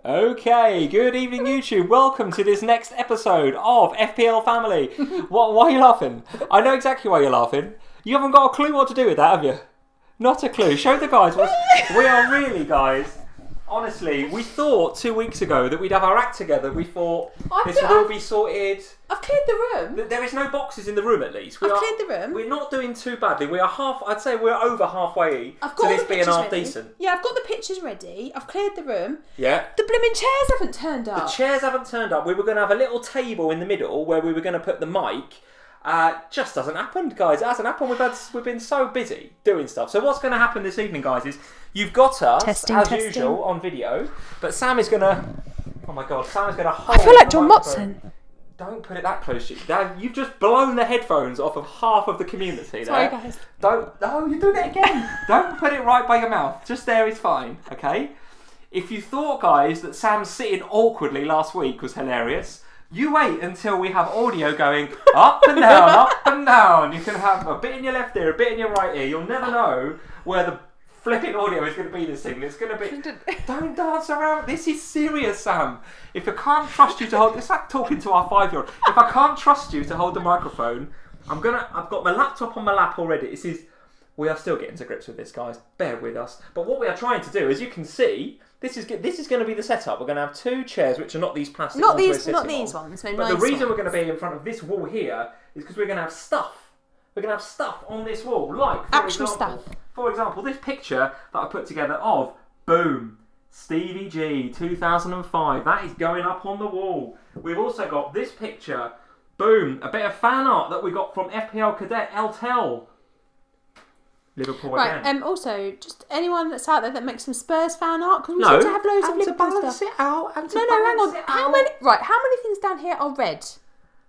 Okay, good evening YouTube. Welcome to this next episode of FPL Family. Why are you laughing? I know exactly why you're laughing. You haven't got a clue what to do with that, have you? Not a clue. Show the guys. We are really, guys. Honestly, we thought 2 weeks ago that we'd have our act together. We thought this would all be sorted. I've cleared the room. There is no boxes in the room, at least. I've cleared the room. We're not doing too badly. We are I'd say we're over halfway to this being half decent. Yeah, I've got the pictures ready. I've cleared the room. Yeah. The blooming chairs haven't turned up. The chairs haven't turned up. We were going to have a little table in the middle where we were going to put the mic. Just hasn't happened, guys. It hasn't happened. We've been so busy doing stuff. So what's going to happen this evening, guys, is you've got us testing. Usual on video, but Sam is going to. Oh my God, Sam is going to hold. I feel like John Watson. Don't put it that close to you. You've just blown the headphones off of half of the community. Sorry, there. guys. No, you're doing it again. Don't put it right by your mouth. Just there is fine. Okay. If you thought, guys, that Sam sitting awkwardly last week was hilarious. You wait until we have audio going up and down, up and down. You can have a bit in your left ear, a bit in your right ear. You'll never know where the flipping audio is going to be this thing. It's going to be... Don't dance around. This is serious, Sam. If I can't trust you to hold... It's like talking to our 5-year-old. If I can't trust you to hold the microphone, I've got my laptop on my lap already. We are still getting to grips with this, guys. Bear with us. But what we are trying to do, as you can see... This is going to be the setup. We're going to have 2 chairs, which are not these plastic ones. Not these ones. No, but nice the reason ones. we're going to be in front of this wall here is because we're going to have stuff. We're going to have stuff on this wall, like for example, this picture that I put together of Stevie G 2005. That is going up on the wall. We've also got this picture, a bit of fan art that we got from FPL Cadet Eltel. Liverpool again. Right, also, just anyone that's out there that makes some Spurs fan art, because we seem to have loads of Liverpool stuff. It out, hang on. How many things down here are red?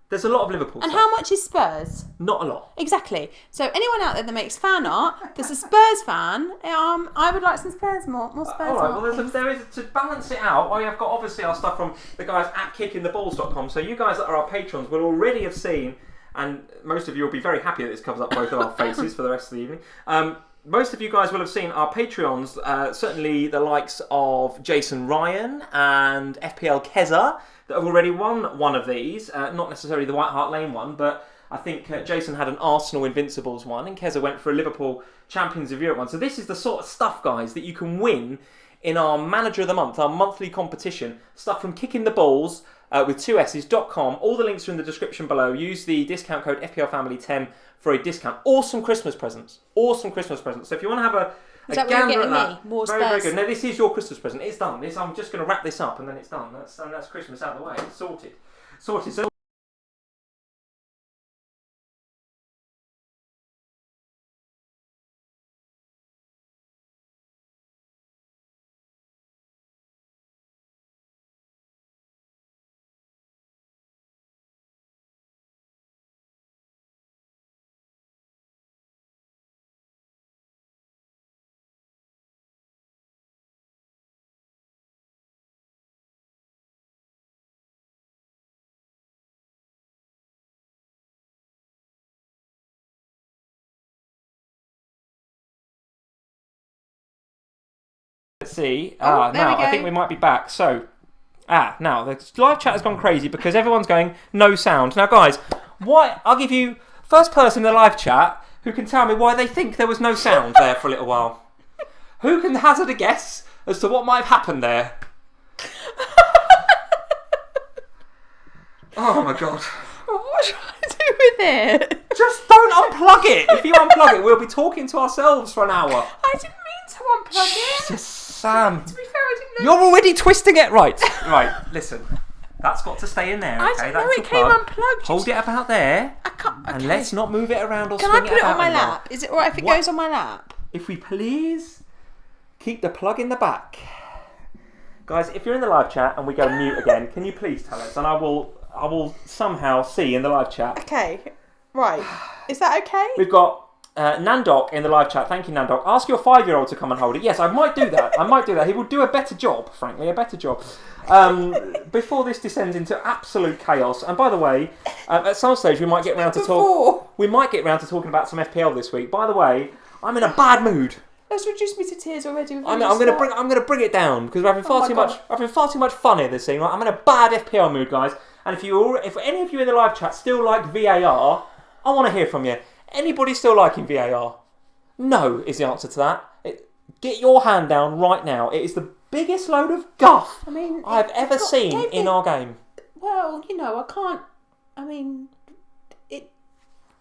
There's a lot of Liverpool and stuff. How much is Spurs? Not a lot. Exactly. So anyone out there that makes fan art, that's a Spurs fan, I would like some Spurs more Spurs all right, art. well, there is to balance it out. I've got obviously our stuff from the guys at kickingtheballs.com. So you guys that are our patrons will already have seen. And most of you will be very happy that this covers up both of our faces for the rest of the evening. Most of you guys will have seen our Patreons, certainly the likes of Jason Ryan and FPL Keza, that have already won one of these. Not necessarily the White Hart Lane one, but I think Jason had an Arsenal Invincibles one, and Keza went for a Liverpool Champions of Europe one. So this is the sort of stuff, guys, that you can win in our Manager of the Month, our monthly competition. Stuff from Kicking the Balls, with 2S's.com. All the links are in the description below. Use the discount code FPLFamily10 for a discount. Awesome Christmas presents. So if you want to have a gander at that, More very, Spurs. very good. No, this is your Christmas present. It's done. I'm just going to wrap this up and then it's done. That's Christmas out of the way. It's sorted. So let's see. I think we might be back. So, now the live chat has gone crazy because everyone's going no sound. Now, guys, I'll give you first person in the live chat who can tell me why they think there was no sound there for a little while. Who can hazard a guess as to what might have happened there? Oh my God. What should I do with it? Just don't unplug it. If you unplug it, we'll be talking to ourselves for an hour. I didn't mean to unplug it. Jesus, Sam. To be fair, I didn't know. You're already twisting it. Right, listen. That's got to stay in there, okay? I didn't know That's it the came plug. unplugged. Hold it about there. I can't. Okay. And let's not move it around or Can swing I put it on my anymore. lap? Is it alright if it goes on my lap? If we please, keep the plug in the back. Guys, if you're in the live chat and we go mute again, can you please tell us? And I will somehow see in the live chat. Okay, right. Is that okay? We've got Nandok in the live chat. Thank you, Nandok. Ask your 5-year-old to come and hold it. Yes, I might do that. He will do a better job, frankly, before this descends into absolute chaos. And by the way, at some stage we might get round to talking about some FPL this week. By the way, I'm in a bad mood. That's reduced me to tears already. I'm gonna bring it down because we're having far too much fun here this evening. Right? I'm in a bad FPL mood, guys. And if any of you in the live chat still like VAR, I want to hear from you. Anybody still liking VAR? No is the answer to that. Get your hand down right now. It is the biggest load of guff I've ever seen in our game. Well, I can't. It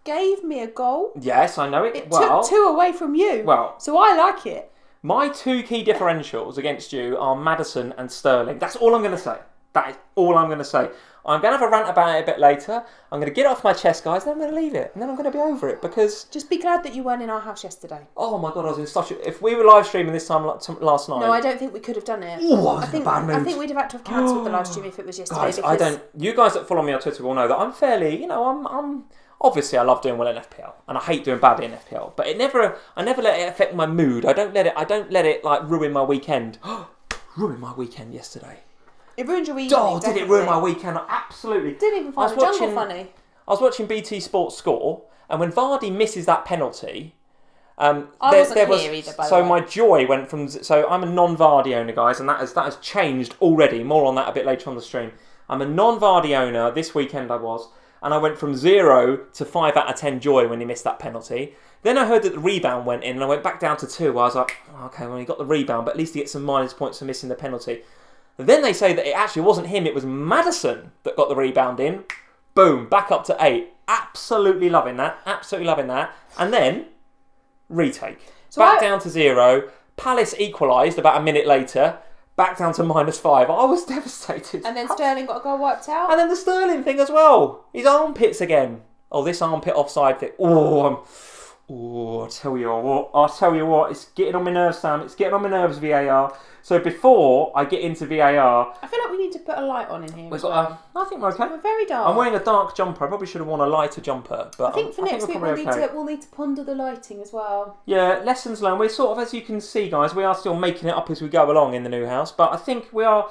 gave me a goal. Yes, I know it. It took 2 away from you. Well, so I like it. My 2 key differentials against you are Maddison and Sterling. That's all I'm going to say. That is all I'm going to say. I'm going to have a rant about it a bit later. I'm going to get it off my chest, guys, then I'm going to leave it. And then I'm going to be over it because... Just be glad that you weren't in our house yesterday. Oh my God, I was in such a... If we were live streaming this time last night... No, I don't think we could have done it. Ooh, I was in a bad mood. I think we'd have had to have cancelled the live stream if it was yesterday. Guys, You guys that follow me on Twitter will know that I'm fairly... I'm obviously, I love doing well in FPL, and I hate doing badly in FPL. But I never let it affect my mood. I don't let it like ruin my weekend. Ruin my weekend yesterday. It ruined your weekend. Oh, did it ruin my weekend? Absolutely. Didn't even find the jungle funny. I was watching BT Sports Score, and when Vardy misses that penalty, I wasn't here either. By the way. my joy went from. So I'm a non-Vardy owner, guys, and that has changed already. More on that a bit later on the stream. I'm a non-Vardy owner. This weekend I was, and I went from 0 to 5 out of 10 joy when he missed that penalty. Then I heard that the rebound went in, and I went back down to 2. I was like, okay, well he got the rebound, but at least he gets some minus points for missing the penalty. Then they say that it actually wasn't him, it was Maddison that got the rebound in. Boom, back up to 8. Absolutely loving that. And then, retake. Down to 0. Palace equalised about a minute later. Back down to -5. I was devastated. And then Sterling got a goal wiped out. And then the Sterling thing as well. His armpits again. Oh, this armpit offside thing. I tell you what. It's getting on my nerves, Sam. It's getting on my nerves, VAR. So before I get into VAR... I feel like we need to put a light on in here. I think we're okay. We're very dark. I'm wearing a dark jumper. I probably should have worn a lighter jumper. But I think for next week we'll need to ponder the lighting as well. Yeah, lessons learned. We're sort of, as you can see, guys, we are still making it up as we go along in the new house. But I think we're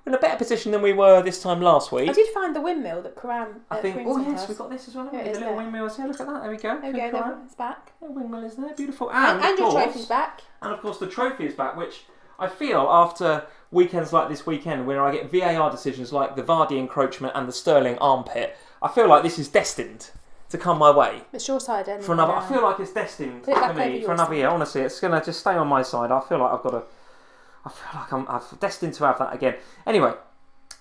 in a better position than we were this time last week. I did find the windmill that Karam yes, we've got this as well. The little windmills here. Look at that. There we go. There we go. It's back. The windmill is there. Beautiful. And your trophy's back. And of course the trophy is back, which I feel after weekends like this weekend where I get VAR decisions like the Vardy encroachment and the Sterling armpit, I feel like this is destined to come my way. It's your side, anyway. I feel like it's destined for me for another year. Honestly, it's going to just stay on my side. I feel like I'm destined to have that again. Anyway,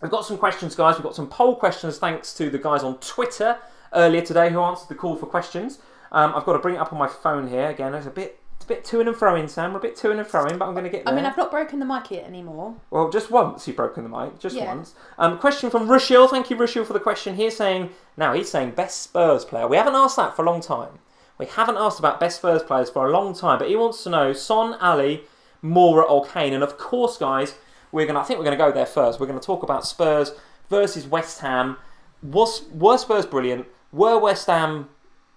we've got some questions, guys. We've got some poll questions thanks to the guys on Twitter earlier today who answered the call for questions. I've got to bring it up on my phone here. Again, it's a bit to and fro in, Sam. We're a bit to and fro in, but I'm going to get there. I've not broken the mic yet anymore. Well, just once you've broken the mic. Just once. Question from Rushil. Thank you, Rushil, for the question. He's saying best Spurs player. We haven't asked that for a long time. We haven't asked about best Spurs players for a long time, but he wants to know Son, Ali, Mora or Kane. And of course, guys, I think we're going to go there first. We're going to talk about Spurs versus West Ham. Were Spurs brilliant? Were West Ham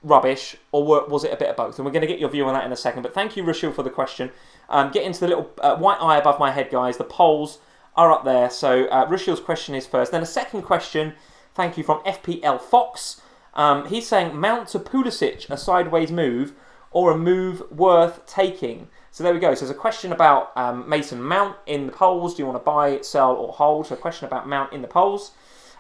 rubbish, or was it a bit of both? And we're going to get your view on that in a second. But thank you, Rushil, for the question. Get into the little white eye above my head, guys. The polls are up there. So Rushil's question is first. Then a second question, thank you, from FPL Fox. He's saying Mount to Pulisic, a sideways move, or a move worth taking. So there we go. So there's a question about Mason Mount in the polls. Do you want to buy, sell, or hold? So a question about Mount in the polls.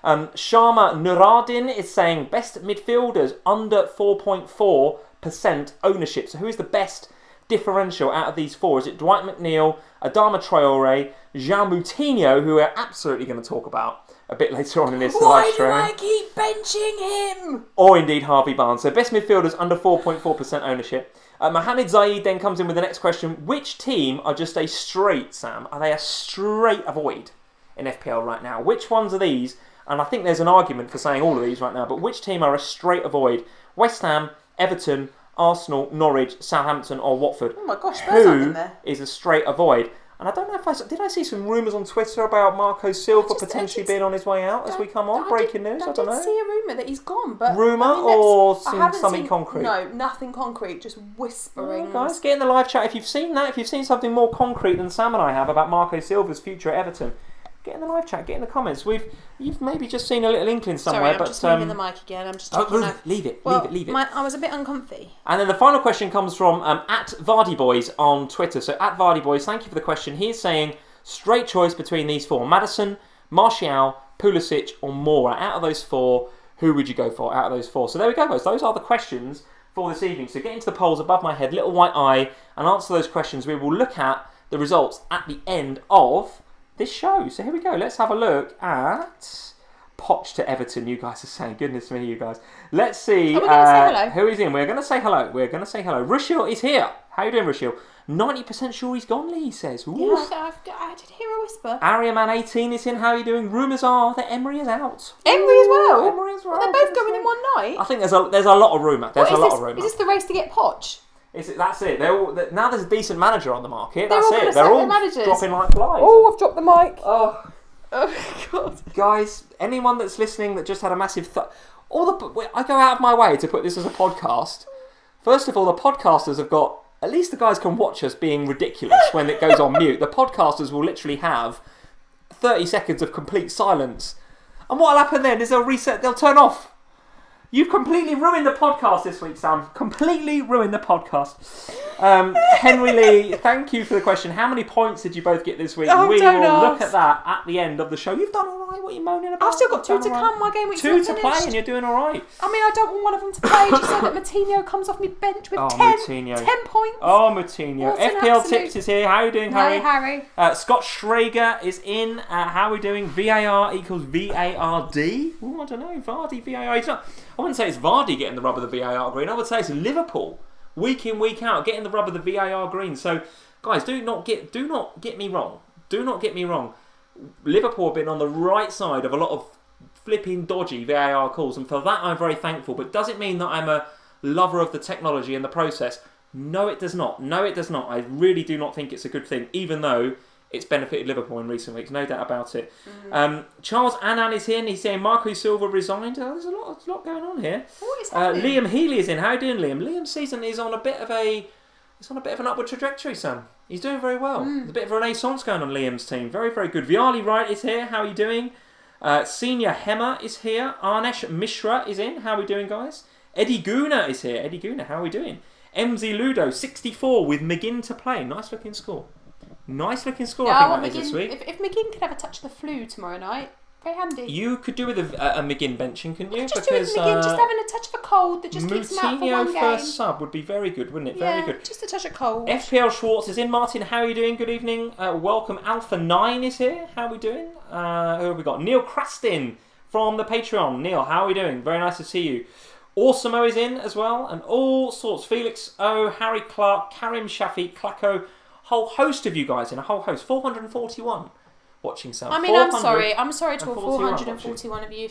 Sharma Nuradin is saying best midfielders under 4.4% ownership. So who is the best differential out of these four? Is it Dwight McNeil, Adama Traore, Jean Moutinho, who we're absolutely going to talk about a bit later on in this live stream? Why do I keep benching him? Or indeed Harvey Barnes. So best midfielders under 4.4% ownership. Mohamed Zaid then comes in with the next question. Which team are just a straight, Sam? Are they a straight avoid in FPL right now? Which ones are these? And I think there's an argument for saying all of these right now, but which team are a straight avoid? West Ham, Everton, Arsenal, Norwich, Southampton or Watford? Oh my gosh, Spurs aren't in there. Who is a straight avoid? And I don't know if did I see some rumours on Twitter about Marco Silva potentially being on his way out as we come on? Breaking news, I don't know. I did see a rumour that he's gone, but... Something concrete? No, nothing concrete, just whispering. Guys, get in the live chat. If you've seen that, if you've seen something more concrete than Sam and I have about Marco Silva's future at Everton, Get in the live chat. Get in the comments. You've maybe just seen a little inkling somewhere. Sorry, I'm just moving the mic again. I'm just checking out. Leave it. I was a bit uncomfy. And then the final question comes from at Vardy Boys on Twitter. So at Vardy Boys, thank you for the question. He's saying straight choice between these four: Maddison, Martial, Pulisic, or Mora. Out of those four, who would you go for? Out of those four. So there we go, guys. Those are the questions for this evening. So get into the polls above my head, little white eye, and answer those questions. We will look at the results at the end of this show. So here we go. Let's have a look at Poch to Everton. You guys are saying, goodness me, you guys. Let's see say hello. who is in. We're going to say hello. Rushil is here. How you doing, Rushil? 90% sure he's gone, Lee says. Oof. Yeah, I did hear a whisper. Ariaman18 is in. How are you doing? Rumours are that Emery is out. Emery as well? Well, they're both going in one night? I think there's a lot of rumour. Is this the race to get Poch? That's it. Now there's a decent manager on the market. They're That's all it. They're all dropping like flies. Oh, I've dropped the mic. Oh, God. Guys, anyone that's listening that just had a massive... I go out of my way to put this as a podcast. First of all, the podcasters have got... At least the guys can watch us being ridiculous when it goes on mute. The podcasters will literally have 30 seconds of complete silence. And what'll happen then is they'll turn off. You've completely ruined the podcast this week, Sam. Completely ruined the podcast. Henry Lee, thank you for the question. How many points did you both get this week? We will look at that at the end of the show. You've done all right. What are you moaning about? I've still got 2 to come. My game week's not finished. 2 to play and you're doing all right. I mean, I don't want one of them to play just so that Moutinho comes off my bench with 10 points. Oh, Moutinho. FPL Tips is here. How are you doing, Harry? Hi, Harry. Scott Schrager is in. How are we doing? VAR equals VARD? Oh, I don't know. Vardy, VAR. I wouldn't say it's Vardy getting the rub of the VAR green. I would say it's Liverpool, week in, week out, getting the rub of the VAR green. So, guys, do not get me wrong. Do not get me wrong. Liverpool have been on the right side of a lot of flipping dodgy VAR calls, and for that I'm very thankful. But does it mean that I'm a lover of the technology and the process? No, it does not. No, it does not. I really do not think it's a good thing, even though it's benefited Liverpool in recent weeks, no doubt about it. Charles Annan is in. He's saying Marco Silva resigned. There's a lot going on here. What is happening? Liam Healy is in. How are you doing, Liam? Liam's season is on a bit of an upward trajectory, Sam. He's doing very well. There's a bit of a renaissance going on Liam's team. Very, very good. Viali Wright is here. How are you doing? Senior Hema is here. Arnesh Mishra is in. How are we doing, guys? Eddie Guna is here. Eddie Guna, how are we doing? MZ Ludo, 64 with McGinn to play. Nice looking score. I think that is this week. If McGinn could have a touch of the flu tomorrow night, very handy. You could do with a McGinn benching, couldn't you? Just do with McGinn, just having a touch of a cold that just keeps him out for one game. first sub would be very good, wouldn't it? Very good. Just a touch of cold. FPL Schwartz is in. Martin, how are you doing? Good evening. Welcome. Alpha 9 is here. How are we doing? Who have we got? Neil Crastin from the Patreon. Neil, how are we doing? Very nice to see you. Awesomeo is in as well, and all sorts. Felix O, Harry Clark, Karim Shafi, Klacko, whole host of you guys in, a whole host. 441 watching some. I mean, I'm sorry to all 441 of you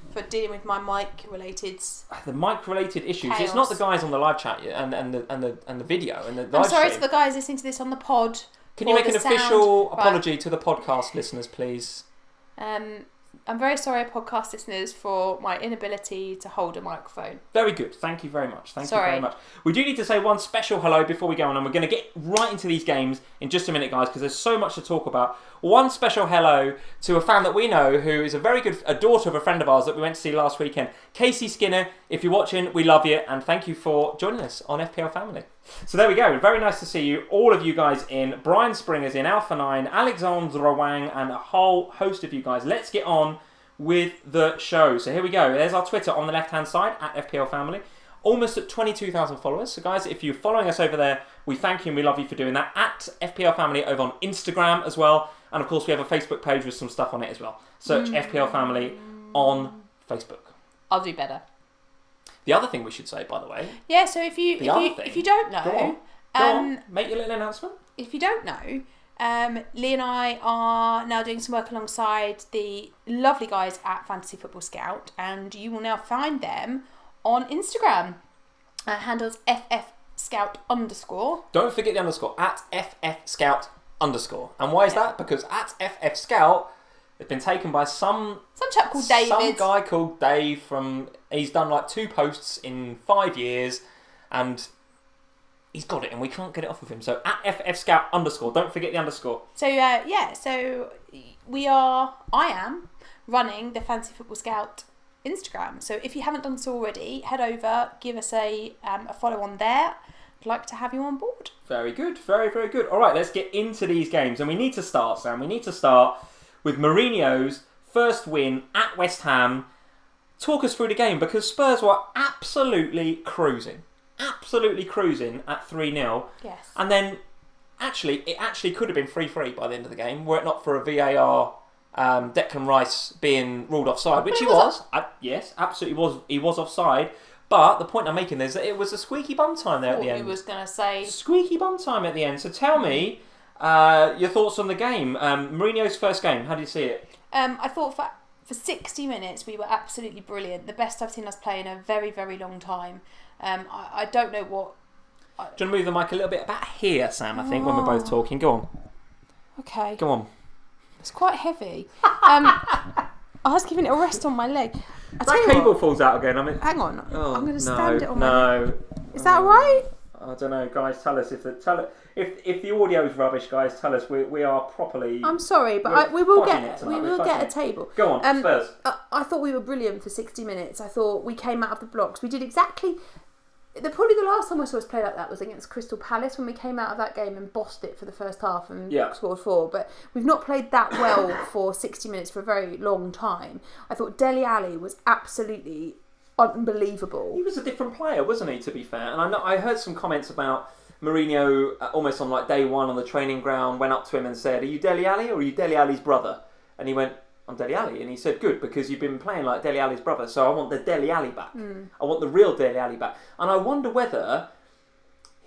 for dealing with my mic-related. The mic-related issues. Chaos. It's not the guys on the live chat and the video and the live I'm sorry stream. to the guys listening to this on the pod. Can you make an official apology to the podcast listeners, please? I'm very sorry, podcast listeners, for my inability to hold a microphone. Very good. Thank you very much. Thank you very much. We do need to say one special hello before we go on, and we're going to get right into these games in just a minute, guys, because there's so much to talk about. One special hello to a fan that we know who is a daughter of a friend of ours that we went to see last weekend. Casey Skinner, if you're watching, we love you, and thank you for joining us on FPL Family. So there we go. Very nice to see you, all of you guys in. Brian Springer's in, Alpha 9, Alexandra Wang, and a whole host of you guys. Let's get on with the show. So here we go. There's our Twitter on the left-hand side, at FPL Family. Almost at 22,000 followers. So guys, if you're following us over there, we thank you and we love you for doing that. At FPL Family over on Instagram as well. And of course, we have a Facebook page with some stuff on it as well. Search FPL Family on Facebook. I'll do better. The other thing we should say, by the way. Yeah, so if you don't know, go on. Make your little announcement. If you don't know, Lee and I are now doing some work alongside the lovely guys at Fantasy Football Scout, and you will now find them on Instagram. Handles FFScout_. Don't forget the underscore, at FFScout_. And why is that? Because at FFScout, it's been taken by some chap called David. Some guy called Dave he's done like 2 posts in 5 years, and he's got it and we can't get it off of him. So at FF Scout_, don't forget the underscore. So so I am running the Fantasy Football Scout Instagram. So if you haven't done so already, head over, give us a follow on there. I'd like to have you on board. Very good, very, very good. All right, let's get into these games. And we need to start, Sam. We need to start with Mourinho's first win at West Ham. Talk us through the game, because Spurs were absolutely cruising at 3-0. Yes. And then, it could have been 3-3 by the end of the game, were it not for a VAR, Declan Rice being ruled offside, which he was. Yes, absolutely was. He was offside. But the point I'm making is that it was a squeaky bum time there at the end. He was going to say squeaky bum time at the end. So tell me your thoughts on the game. Mourinho's first game. How did you see it? I thought for 60 minutes we were absolutely brilliant. The best I've seen us play in a very, very long time. I don't know what... Do you want to move the mic a little bit about here, Sam, I think, when we're both talking? Go on. Okay. Go on. It's quite heavy. I was giving it a rest on my leg. That cable falls out again. Hang on. I'm going to stand it on my leg. No. Is that right? I don't know, guys. Tell us if the audio is rubbish, guys. Tell us. We are properly. I'm sorry, but we will get a table. Go on, Spurs. I thought we were brilliant for 60 minutes. I thought we came out of the blocks. We did exactly. Probably the last time I saw us play like that was against Crystal Palace, when we came out of that game and bossed it for the first half and scored 4. But we've not played that well for 60 minutes for a very long time. I thought Dele Alli was absolutely unbelievable. He was a different player, wasn't he, to be fair? And I heard some comments about Mourinho almost on like day one on the training ground, went up to him and said, "Are you Dele Alli or are you Dele Alli's brother?" And he went, "I'm Dele Alli." And he said, "Good, because you've been playing like Dele Alli's brother, so I want the Dele Alli back. I want the real Dele Alli back." And I wonder whether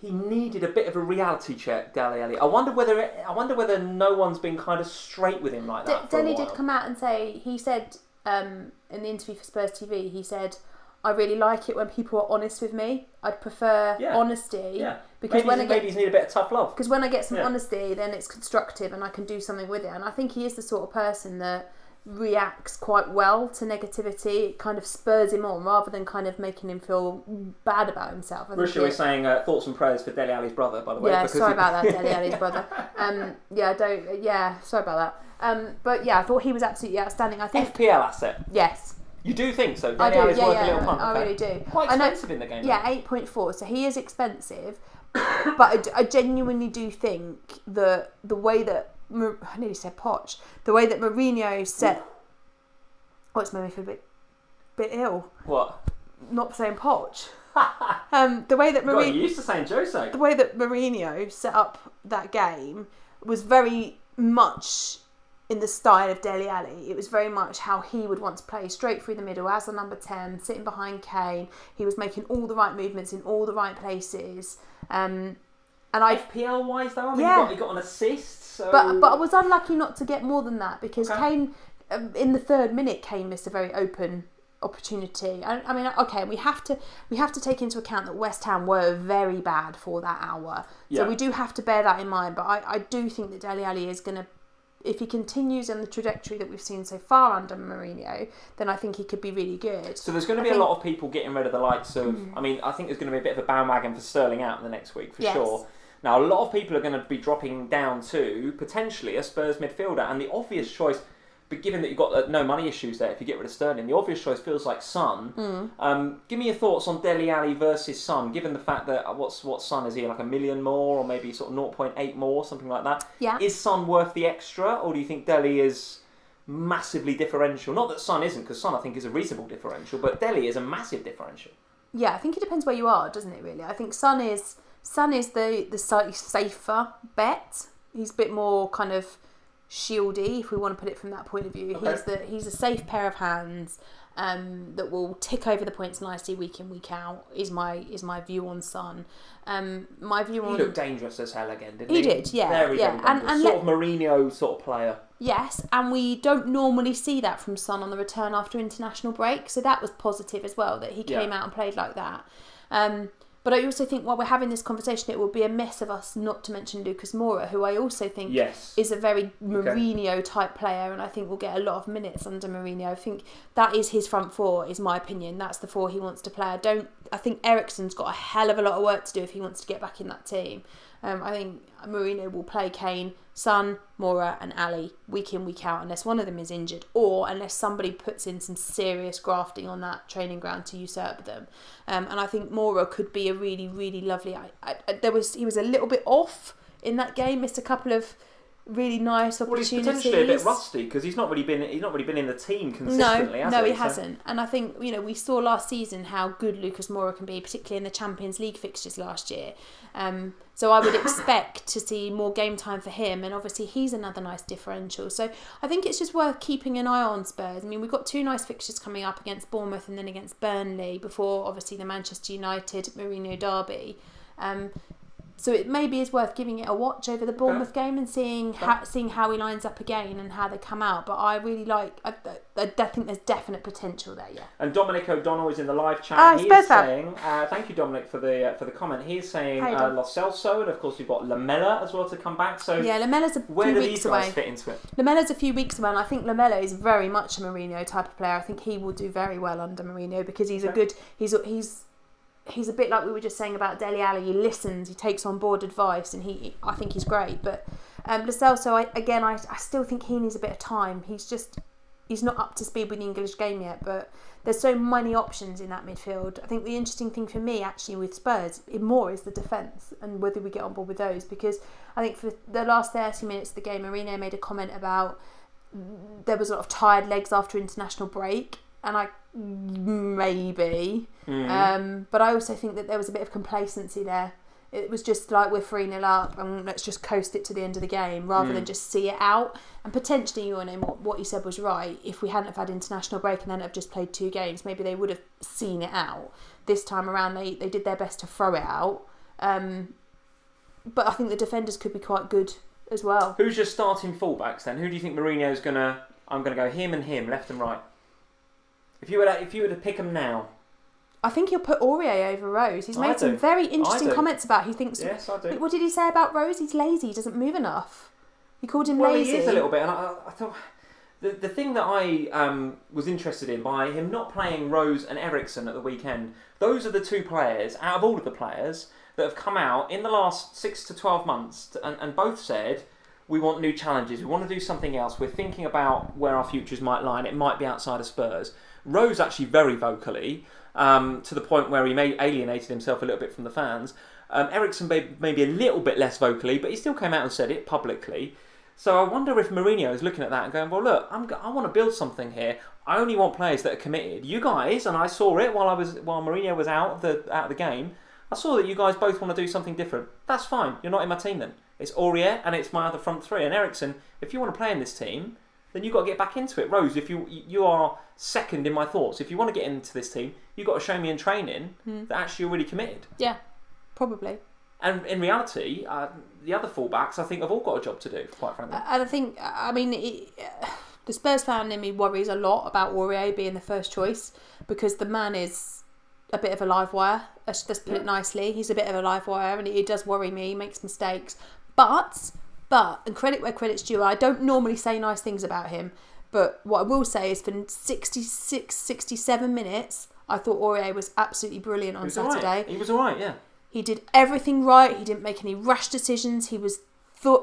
he needed a bit of a reality check, Dele Alli. I wonder whether no one's been kind of straight with him like that. Dele did come out and say, he said in the interview for Spurs TV, he said, "I really like it when people are honest with me. I'd prefer honesty." Yeah. Because maybe he's need a bit of tough love. Because when I get some honesty, then it's constructive and I can do something with it. And I think he is the sort of person that reacts quite well to negativity. It kind of spurs him on rather than kind of making him feel bad about himself. Russia was saying thoughts and prayers for Dele Alli's brother, by the way. Yeah, sorry about that, Dele Alli's brother. Sorry about that. But yeah, I thought he was absolutely outstanding. I think FPL asset. Yes. You do think so? I do, worth a little punt. I really do. Quite expensive in the game. Yeah, 8.4. So he is expensive, but I genuinely do think that the way that I nearly said Poch, the way that Mourinho set. Oh, it's made me feel a bit ill. What? Not saying Poch. The way that Mourinho. You used to saying Jose. The way that Mourinho set up that game was very much in the style of Dele Alli. It was very much how he would want to play, straight through the middle as the number 10, sitting behind Kane. He was making all the right movements in all the right places. And FPL wise though, he got an assist. So... But I was unlucky not to get more than that, because Kane, in the 3rd minute, Kane missed a very open opportunity. I mean, okay, we have to take into account that West Ham were very bad for that hour. So we do have to bear that in mind. But I do think that Dele Alli is going to, if he continues on the trajectory that we've seen so far under Mourinho, then I think he could be really good. So there's going to be a lot of people getting rid of the likes of... I mean, I think there's going to be a bit of a bandwagon for Sterling out in the next week, for sure. Now, a lot of people are going to be dropping down to, potentially, a Spurs midfielder. And the obvious choice, but given that you've got no money issues there if you get rid of Sterling, the obvious choice feels like Son. Give me your thoughts on Dele Alli versus Son, given the fact that what Son is he, like $1 million more, or maybe sort of 0.8 more, something like that. Yeah. Is Son worth the extra, or do you think Dele is massively differential? Not that Son isn't, because Son I think is a reasonable differential, but Dele is a massive differential. Yeah, I think it depends where you are, doesn't it? Really, I think Son is the slightly safer bet. He's a bit more kind of shieldy, if we want to put it from that point of view. Okay. He's a safe pair of hands that will tick over the points nicely week in, week out. Is my view on Son. My view on... He looked dangerous as hell again, didn't he? He did, yeah. Very dangerous. And sort of Mourinho sort of player. Yes, and we don't normally see that from Son on the return after international break, so that was positive as well, that he came out and played like that. But I also think while we're having this conversation, it would be amiss of us not to mention Lucas Moura, who I also think is a very Mourinho-type player, and I think will get a lot of minutes under Mourinho. I think that is his front four, is my opinion. That's the four he wants to play. I think Eriksen's got a hell of a lot of work to do if he wants to get back in that team. I think Mourinho will play Kane, Son, Moura and Ali week in, week out, unless one of them is injured or unless somebody puts in some serious grafting on that training ground to usurp them. And I think Moura could be a really, really lovely... He was a little bit off in that game, missed a couple of really nice opportunities. Well, he's potentially a bit rusty because he's not really been in the team consistently. No, he hasn't. And I think we saw last season how good Lucas Moura can be, particularly in the Champions League fixtures last year. So I would expect to see more game time for him, and obviously he's another nice differential. So I think it's just worth keeping an eye on Spurs. I mean, we've got 2 nice fixtures coming up against Bournemouth and then against Burnley before obviously the Manchester United Mourinho derby. So it maybe is worth giving it a watch over the Bournemouth game and seeing how he lines up again and how they come out. But I really I think there's definite potential there, yeah. And Dominic O'Donnell is in the live chat. He is saying, thank you, Dominic, for the comment. He is saying Lo Celso, and of course we've got Lamela as well to come back. So yeah, Lamela's a few weeks away. Where do these guys fit into it? Lamela's a few weeks away, and I think Lamela is very much a Mourinho type of player. I think he will do very well under Mourinho because he's a good... He's a bit like we were just saying about Dele Alli. He listens, he takes on board advice, and I think he's great. But Lo Celso, I still think he needs a bit of time. He's not up to speed with the English game yet, but there's so many options in that midfield. I think the interesting thing for me actually with Spurs more is the defence and whether we get on board with those, because I think for the last 30 minutes of the game, Mourinho made a comment about there was a lot of tired legs after international break, and but I also think that there was a bit of complacency there. It was just like, we're 3-0 up and let's just coast it to the end of the game rather than just see it out. And potentially, what you said was right. If we hadn't have had international break and then have just played 2 games, maybe they would have seen it out. This time around, they did their best to throw it out. But I think the defenders could be quite good as well. Who's your starting fullbacks then? Who do you think Mourinho's gonna? I'm gonna go him and him, left and right. If you were to pick them now, I think he'll put Aurier over Rose. He's made some very interesting comments about. He thinks. Yes, I do. What did he say about Rose? He's lazy. He doesn't move enough. He called him lazy. Well, he is a little bit, and I thought the thing that I was interested in by him not playing Rose and Eriksen at the weekend. Those are the 2 players out of all of the players that have come out in the last 6 to 12 months, and both said, we want new challenges. We want to do something else. We're thinking about where our futures might lie, and it might be outside of Spurs. Rose actually very vocally, to the point where he may alienated himself a little bit from the fans. Eriksen maybe a little bit less vocally, but he still came out and said it publicly. So I wonder if Mourinho is looking at that and going, well, look, I want to build something here. I only want players that are committed. You guys, and I saw it while Mourinho was out of the game, I saw that you guys both want to do something different. That's fine. You're not in my team then. It's Aurier and it's my other front 3. And Eriksen, if you want to play in this team, then you've got to get back into it. Rose, if you are second in my thoughts. If you want to get into this team, you've got to show me in training that actually you're really committed. Yeah, probably. And in reality, the other fullbacks, I think, have all got a job to do, quite frankly. And I think, the Spurs fan in me worries a lot about Aurier being the first choice, because the man is a bit of a live wire. Let's put it nicely. He's a bit of a live wire, and it does worry me. He makes mistakes. But, and credit where credit's due, I don't normally say nice things about him, but what I will say is for 66, 67 minutes, I thought Aurier was absolutely brilliant on Saturday. Right. He was all right, yeah. He did everything right. He didn't make any rash decisions. He was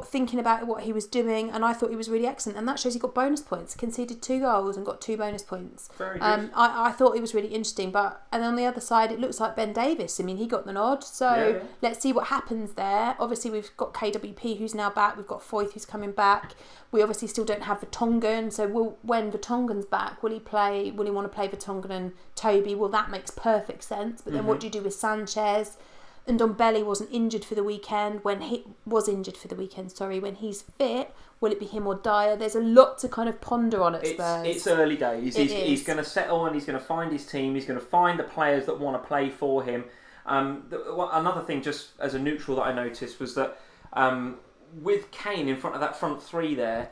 thinking about what he was doing, and I thought he was really excellent. And that shows he got bonus points. Conceded 2 goals and got 2 bonus points. Very good. I thought it was really interesting. And on the other side, it looks like Ben Davies. I mean, he got the nod. So let's see what happens there. Obviously, we've got KWP who's now back. We've got Foyth who's coming back. We obviously still don't have Vertonghen. So when Vertonghen's back, will he play? Will he want to play Vertonghen and Toby? Well, that makes perfect sense. But then what do you do with Sanchez? And Ndombele wasn't injured for the weekend. When he's fit, will it be him or Dyer? There's a lot to kind of ponder on at Spurs. It's early days. He's going to settle and he's going to find his team. He's going to find the players that want to play for him. Another thing, just as a neutral, that I noticed was that with Kane in front of that front 3 there,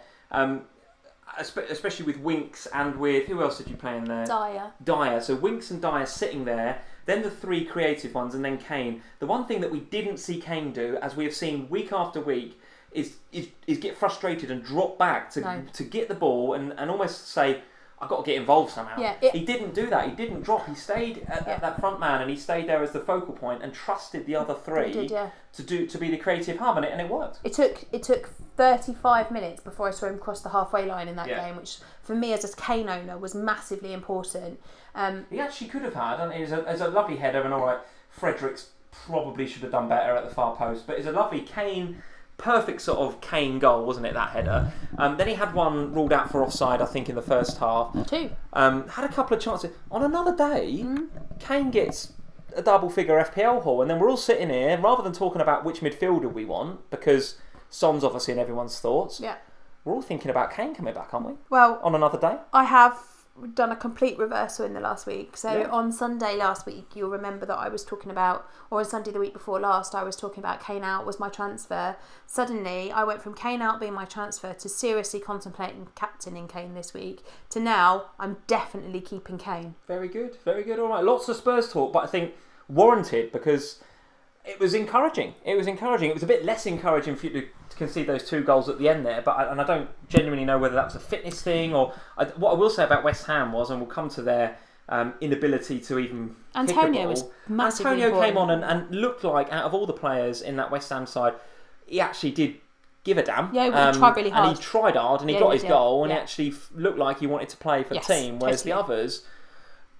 especially with Winks and with... Who else did you play in there? Dyer. So Winks and Dyer sitting there, then the 3 creative ones, and then Kane. The one thing that we didn't see Kane do, as we have seen week after week, is get frustrated and drop back to get the ball and almost say, I've got to get involved somehow. Yeah, he didn't do that. He didn't drop. He stayed at that front man, and he stayed there as the focal point and trusted the other 3 to be the creative hub, and it worked. It took 35 minutes before I saw him cross the halfway line in that game, which for me as a Kane owner was massively important. He actually could have had, and it was a lovely header, and all right, Fredericks probably should have done better at the far post, but it's a lovely Kane. Perfect sort of Kane goal, wasn't it, that header? Then he had one ruled out for offside, I think, in the first half. 2. Had a couple of chances. On another day, Kane gets a double-figure FPL haul, and then we're all sitting here, rather than talking about which midfielder we want, because Son's obviously in everyone's thoughts, we're all thinking about Kane coming back, aren't we? Well, on another day? I have done a complete reversal in the last week. So on Sunday last week, you'll remember that I was talking about, or on Sunday the week before last, I was talking about Kane out was my transfer. Suddenly, I went from Kane out being my transfer to seriously contemplating captaining Kane this week, to now I'm definitely keeping Kane. Very good, very good. All right, lots of Spurs talk, but I think warranted because it was encouraging. It was a bit less encouraging for you to concede those 2 goals at the end there, but I don't genuinely know whether that was a fitness thing or... what I will say about West Ham was, and we'll come to their inability to even Antonio was massively Antonio important. came on and looked like, out of all the players in that West Ham side, he actually did give a damn. Yeah, he tried really hard. And he tried hard, and he got his goal, and he actually looked like he wanted to play for the team, whereas the others...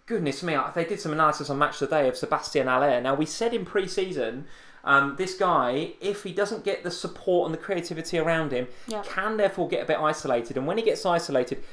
Goodness me, they did some analysis on Match of the Day of Sebastian Haller. Now, we said in pre-season, this guy, if he doesn't get the support and the creativity around him, can therefore get a bit isolated. And when he gets isolated,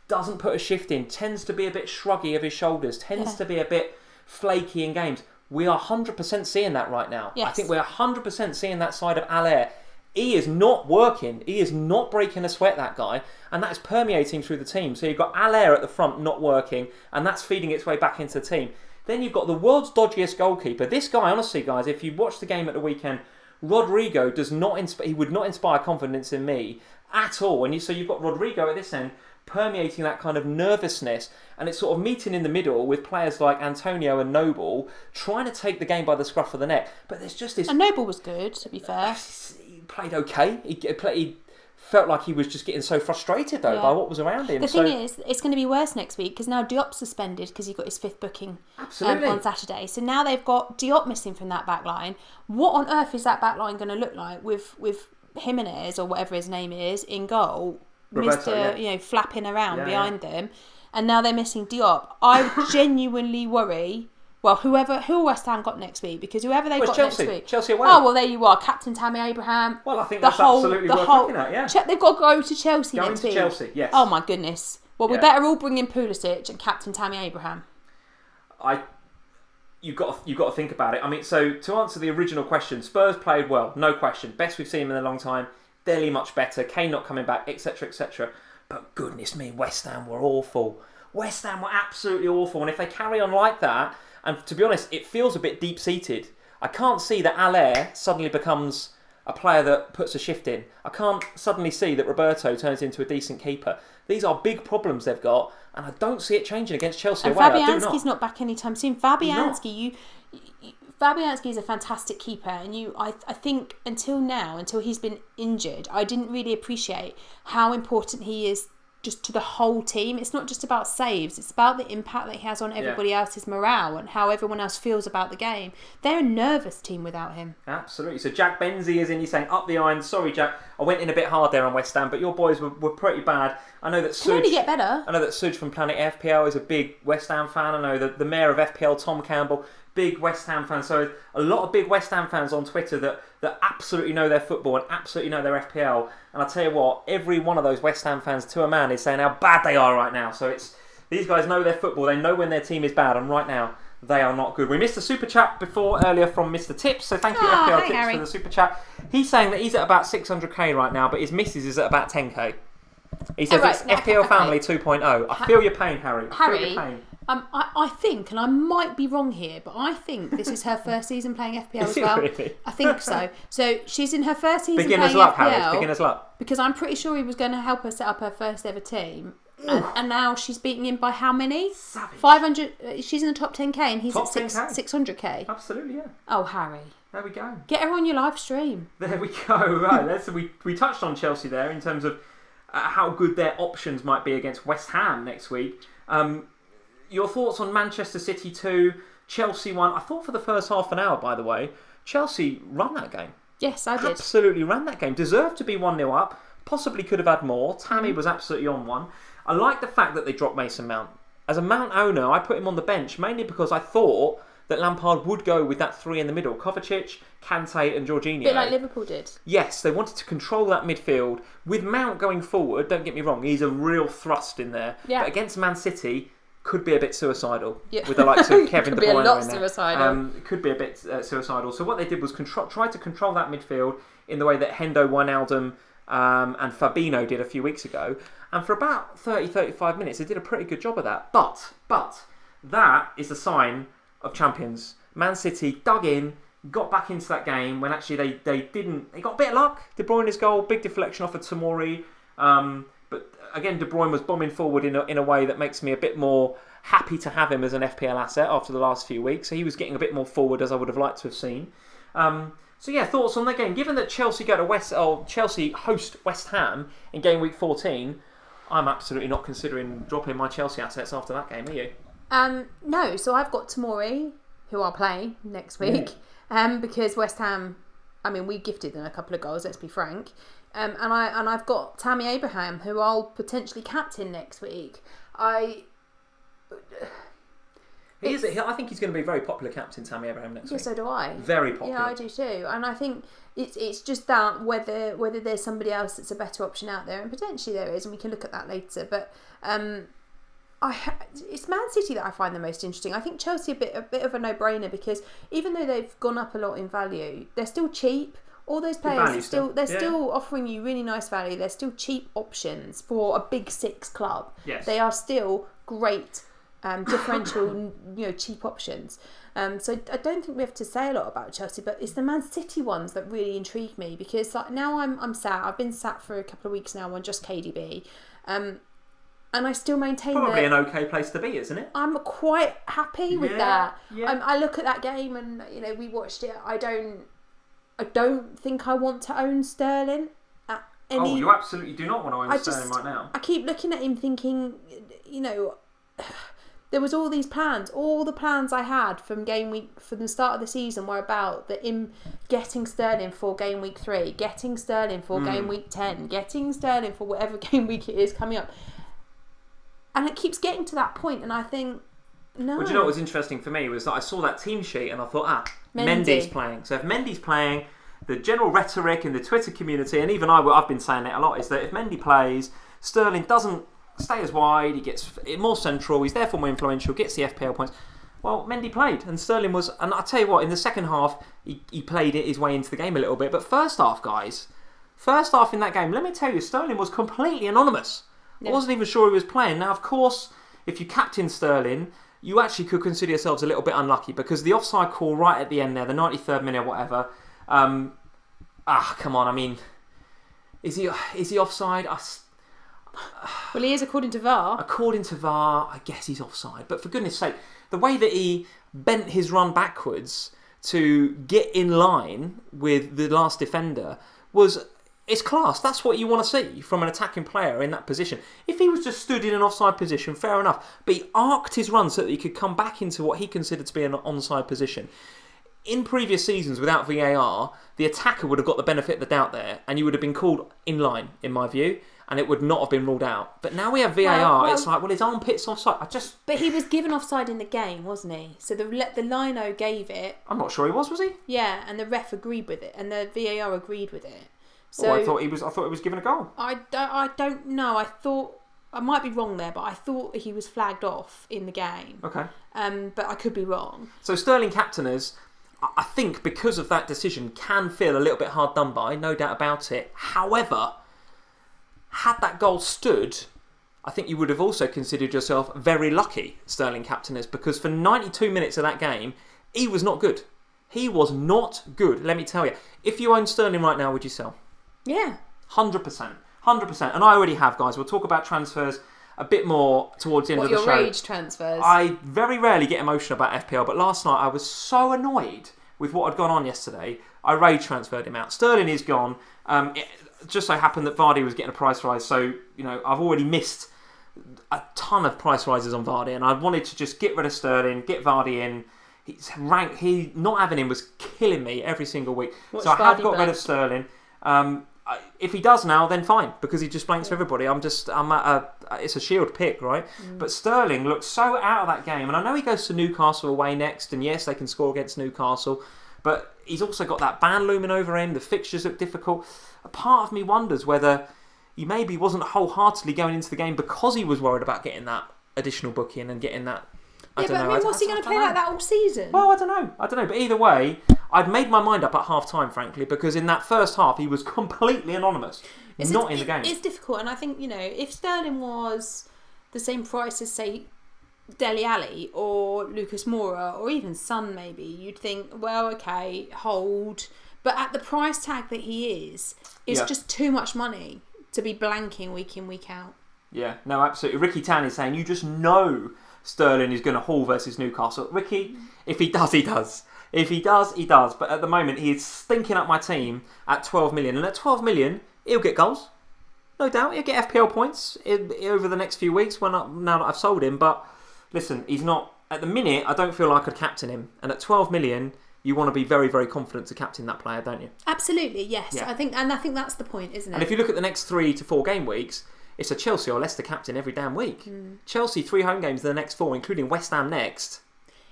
doesn't put a shift in, tends to be a bit shruggy of his shoulders, tends to be a bit flaky in games. We are 100% seeing that right now. Yes. I think we're 100% seeing that side of Haller. He is not working. He is not breaking a sweat, that guy. And that is permeating through the team. So you've got Haller at the front not working, and that's feeding its way back into the team. Then you've got the world's dodgiest goalkeeper. This guy, honestly, guys, if you watch the game at the weekend, Rodrigo does not he would not inspire confidence in me at all. And so you've got Rodrigo at this end permeating that kind of nervousness, and it's sort of meeting in the middle with players like Antonio and Noble trying to take the game by the scruff of the neck. But there's just this... And Noble was good, to be fair. He played okay. He felt like he was just getting so frustrated, though, by what was around him. The thing is, it's going to be worse next week, because now Diop's suspended because he got his 5th booking on Saturday. So now they've got Diop missing from that back line. What on earth is that back line going to look like with Jimenez, or whatever his name is, in goal? Roberto, flapping around behind them, and now they're missing Diop. I genuinely worry. Well, who West Ham got next week? Because whoever they got Chelsea. next week, Chelsea away. Oh well, there you are, Captain Tammy Abraham. Well, I think that's absolutely worth looking at. Yeah, they've got to go to Chelsea next week. Chelsea, yes. Oh my goodness. Well, we better all bring in Pulisic and Captain Tammy Abraham. You've got to think about it. I mean, so to answer the original question, Spurs played well, no question. Best we've seen them in a long time. Barely much better. Kane not coming back, etc., etc. But goodness me, West Ham were awful. West Ham were absolutely awful. And if they carry on like that, and to be honest, it feels a bit deep-seated. I can't see that Haller suddenly becomes a player that puts a shift in. I can't suddenly see that Roberto turns into a decent keeper. These are big problems they've got, and I don't see it changing against Chelsea away. Fabianski's not back anytime soon. Fabianski is a fantastic keeper, and I think until he's been injured, I didn't really appreciate how important he is just to the whole team. It's not just about saves, it's about the impact that he has on everybody else's morale and how everyone else feels about the game. They're a nervous team without him. Absolutely. So Jack Benzie is in, he's saying up the irons. Sorry Jack, I went in a bit hard there on West Ham, but your boys were pretty bad. I know that Suj, can only get better. I know that Suj from Planet FPL is a big West Ham fan. I know that the mayor of FPL, Tom Campbell, big West Ham fan. So a lot of big West Ham fans on Twitter that absolutely know their football and absolutely know their FPL. And I'll tell you what, every one of those West Ham fans to a man is saying how bad they are right now. So these guys know their football. They know when their team is bad, and right now they are not good. We missed a super chat earlier from Mr. Tips, so thank you FPL Tips Harry. for the super chat. He's saying that he's at about 600k right now, but his missus is at about 10k. He says it's FPL Family 2.0. I feel your pain, Harry. I feel your pain. I think, and I might be wrong here, but I think this is her first season playing FPL as well. Really? I think so. So she's in her first season Beginner's playing luck, FPL. Harry. Beginner's luck. Because I'm pretty sure he was going to help her set up her first ever team. And now she's beating him by how many? Savage. 500. She's in the top 10k and he's Top at 10K. 600k. Absolutely, yeah. Oh, Harry. There we go. Get her on your live stream. There we go. Right, we touched on Chelsea there in terms of how good their options might be against West Ham next week. Your thoughts on Manchester City 2, Chelsea 1? I thought for the first half an hour, by the way, Chelsea ran that game. Yes, I did. Absolutely ran that game. Deserved to be 1-0 up. Possibly could have had more. Tammy was absolutely on one. I like the fact that they dropped Mason Mount. As a Mount owner, I put him on the bench mainly because I thought that Lampard would go with that three in the middle. Kovacic, Kante and Jorginho. A bit like Liverpool did. Yes, they wanted to control that midfield. With Mount going forward, don't get me wrong, he's a real thrust in there. Yeah. But against Man City, could be a bit suicidal. Yeah. With the likes of Kevin De Bruyne. Could be a lot in there. suicidal. Could be a bit suicidal. So what they did was try to control that midfield in the way that Hendo, Wijnaldum and Fabinho did a few weeks ago. And for about 30-35 minutes, they did a pretty good job of that. But that is a sign of champions. Man City dug in, got back into that game when actually they didn't. They got a bit of luck. De Bruyne's goal, big deflection off of Tomori. But again, De Bruyne was bombing forward in a way that makes me a bit more happy to have him as an FPL asset after the last few weeks. So he was getting a bit more forward as I would have liked to have seen. So yeah, thoughts on that game? Given that Chelsea Chelsea host West Ham in game week 14, I'm absolutely not considering dropping my Chelsea assets after that game. Are you? No. So I've got Tomori, who I'll play next week, because West Ham. I mean, we gifted them a couple of goals. Let's be frank. And I've got Tammy Abraham, who I'll potentially captain next week. I think he's going to be a very popular captain, Tammy Abraham, next week. Yeah, so do I. Very popular. Yeah, I do too. And I think it's just that whether there's somebody else that's a better option out there, and potentially there is, and we can look at that later. But it's Man City that I find the most interesting. I think Chelsea a bit of a no-brainer because even though they've gone up a lot in value, they're still cheap. All those players are still offering you really nice value. They're still cheap options for a big six club. Yes. They are still great differential, cheap options. So I don't think we have to say a lot about Chelsea, but it's the Man City ones that really intrigue me because now I'm sat. I've been sat for a couple of weeks now on just KDB, and I still maintain probably an okay place to be, isn't it? I'm quite happy with that. Yeah. I look at that game and we watched it. I don't think I want to own Sterling. You absolutely do not want to own Sterling right now. I keep looking at him thinking, there was all these plans. All the plans I had from game week, from the start of the season, were about getting Sterling for game week 3, getting Sterling for game week 10, getting Sterling for whatever game week it is coming up. And it keeps getting to that point, and I think, no. Well, do you know what was interesting for me was that I saw that team sheet and I thought, Mendy's playing. So if Mendy's playing, the general rhetoric in the Twitter community, and even I've been saying it a lot, is that if Mendy plays, Sterling doesn't stay as wide, he gets more central, he's therefore more influential, gets the FPL points. Well, Mendy played, and Sterling was, and I'll tell you what, in the second half, he played his way into the game a little bit, but first half in that game, let me tell you, Sterling was completely anonymous. Yeah. I wasn't even sure he was playing. Now, of course, if you captain Sterling, you actually could consider yourselves a little bit unlucky because the offside call right at the end there, the 93rd minute or whatever, come on, I mean, is he offside? Well, he is according to VAR. According to VAR, I guess he's offside. But for goodness sake, the way that he bent his run backwards to get in line with the last defender it's class. That's what you want to see from an attacking player in that position. If he was just stood in an offside position, fair enough. But he arced his run so that he could come back into what he considered to be an onside position. In previous seasons, without VAR, the attacker would have got the benefit of the doubt there, and you would have been called in line, in my view, and it would not have been ruled out. But now we have VAR, it's like, his armpit's offside. But he was given offside in the game, wasn't he? So the lino gave it. I'm not sure he was he? Yeah, and the ref agreed with it, and the VAR agreed with it. So I thought he was given a goal. I don't know. I might be wrong there, but I thought he was flagged off in the game. Okay. But I could be wrong. So Sterling captainers, I think because of that decision, can feel a little bit hard done by, no doubt about it. However, had that goal stood, I think you would have also considered yourself very lucky, Sterling captainers, because for 92 minutes of that game, he was not good. He was not good, let me tell you. If you own Sterling right now, would you sell? Yeah. 100%. And I already have, guys. We'll talk about transfers a bit more towards the end of the show. Your rage transfers? I very rarely get emotional about FPL, but last night I was so annoyed with what had gone on yesterday. I rage transferred him out. Sterling is gone. It just so happened that Vardy was getting a price rise, so I've already missed a ton of price rises on Vardy, and I wanted to just get rid of Sterling, get Vardy in. He not having him was killing me every single week. So I have got rid of Sterling. If he does now, then fine, because he just blanks for everybody. It's a shield pick, right? But Sterling looks so out of that game, and I know he goes to Newcastle away next, and yes, they can score against Newcastle, but he's also got that ban looming over him. The fixtures look difficult. A part of me wonders whether he maybe wasn't wholeheartedly going into the game because he was worried about getting that additional booking and getting that. I don't know. What's he going to play like that all season? Well, I don't know. But either way, I'd made my mind up at half time, frankly, because in that first half he was completely anonymous, not in the game. It's difficult, and I think if Sterling was the same price as, say, Dele Alli or Lucas Moura or even Son, maybe you'd think, well, okay, hold. But at the price tag that he is, it's just too much money to be blanking week in, week out. Yeah, no, absolutely. Ricky Tan is saying you just know Sterling is going to haul versus Newcastle. Ricky, if he does, he does. If he does, he does. But at the moment, he is stinking up my team at 12 million. And at 12 million, he'll get goals. No doubt. He'll get FPL points over the next few weeks now that I've sold him. But listen, he's not... At the minute, I don't feel like I could captain him. And at 12 million... You want to be very, very confident to captain that player, don't you? Absolutely, yes. Yeah. I think that's the point, isn't it? And if you look at the next 3 to 4 game weeks, it's a Chelsea or Leicester captain every damn week. Chelsea 3 home games in the next 4, including West Ham next.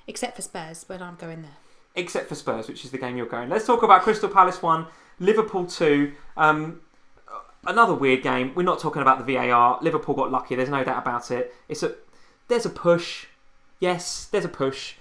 Except for Spurs, when I'm going there. Except for Spurs, which is the game you're going. Let's talk about Crystal Palace 1, Liverpool 2. Another weird game. We're not talking about the VAR. Liverpool got lucky. There's no doubt about it. There's a push. Yes, there's a push.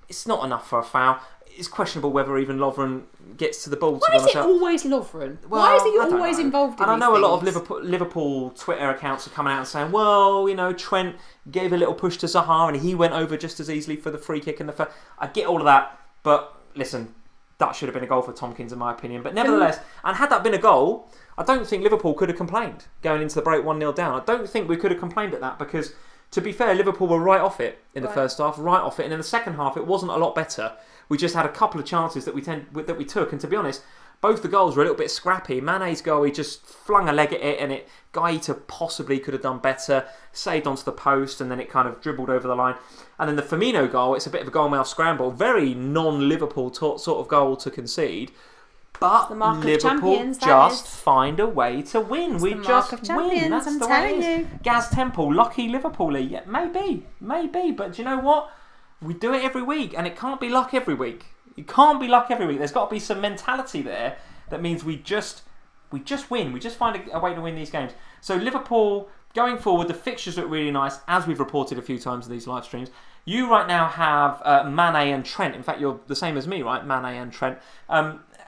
It's not enough for a foul. It's questionable whether even Lovren gets to the ball. Why is it always Lovren? Why is he always involved in these things? And I know a lot of Liverpool Twitter accounts are coming out and saying, well, Trent gave a little push to Zaha and he went over just as easily for the free kick in the first. I get all of that, but listen, that should have been a goal for Tompkins in my opinion. But nevertheless, and had that been a goal, I don't think Liverpool could have complained going into the break 1-0 down. I don't think we could have complained at that because, to be fair, Liverpool were right off it in the first half, right off it. And in the second half, it wasn't a lot better. We just had a couple of chances that we took. And to be honest, both the goals were a little bit scrappy. Mane's goal, he just flung a leg at it and Gaeta possibly could have done better. Saved onto the post and then it kind of dribbled over the line. And then the Firmino goal, it's a bit of a goal-mouth scramble. Very non-Liverpool sort of goal to concede. But Liverpool just find a way to win. We just win. That's the way it is. Gaz Temple, lucky Liverpool. Yeah, maybe. But do you know what? We do it every week, and it can't be luck every week. It can't be luck every week. There's got to be some mentality there that means we just win. We just find a way to win these games. So Liverpool, going forward, the fixtures look really nice, as we've reported a few times in these live streams. You right now have Mane and Trent. In fact, you're the same as me, right? Mane and Trent.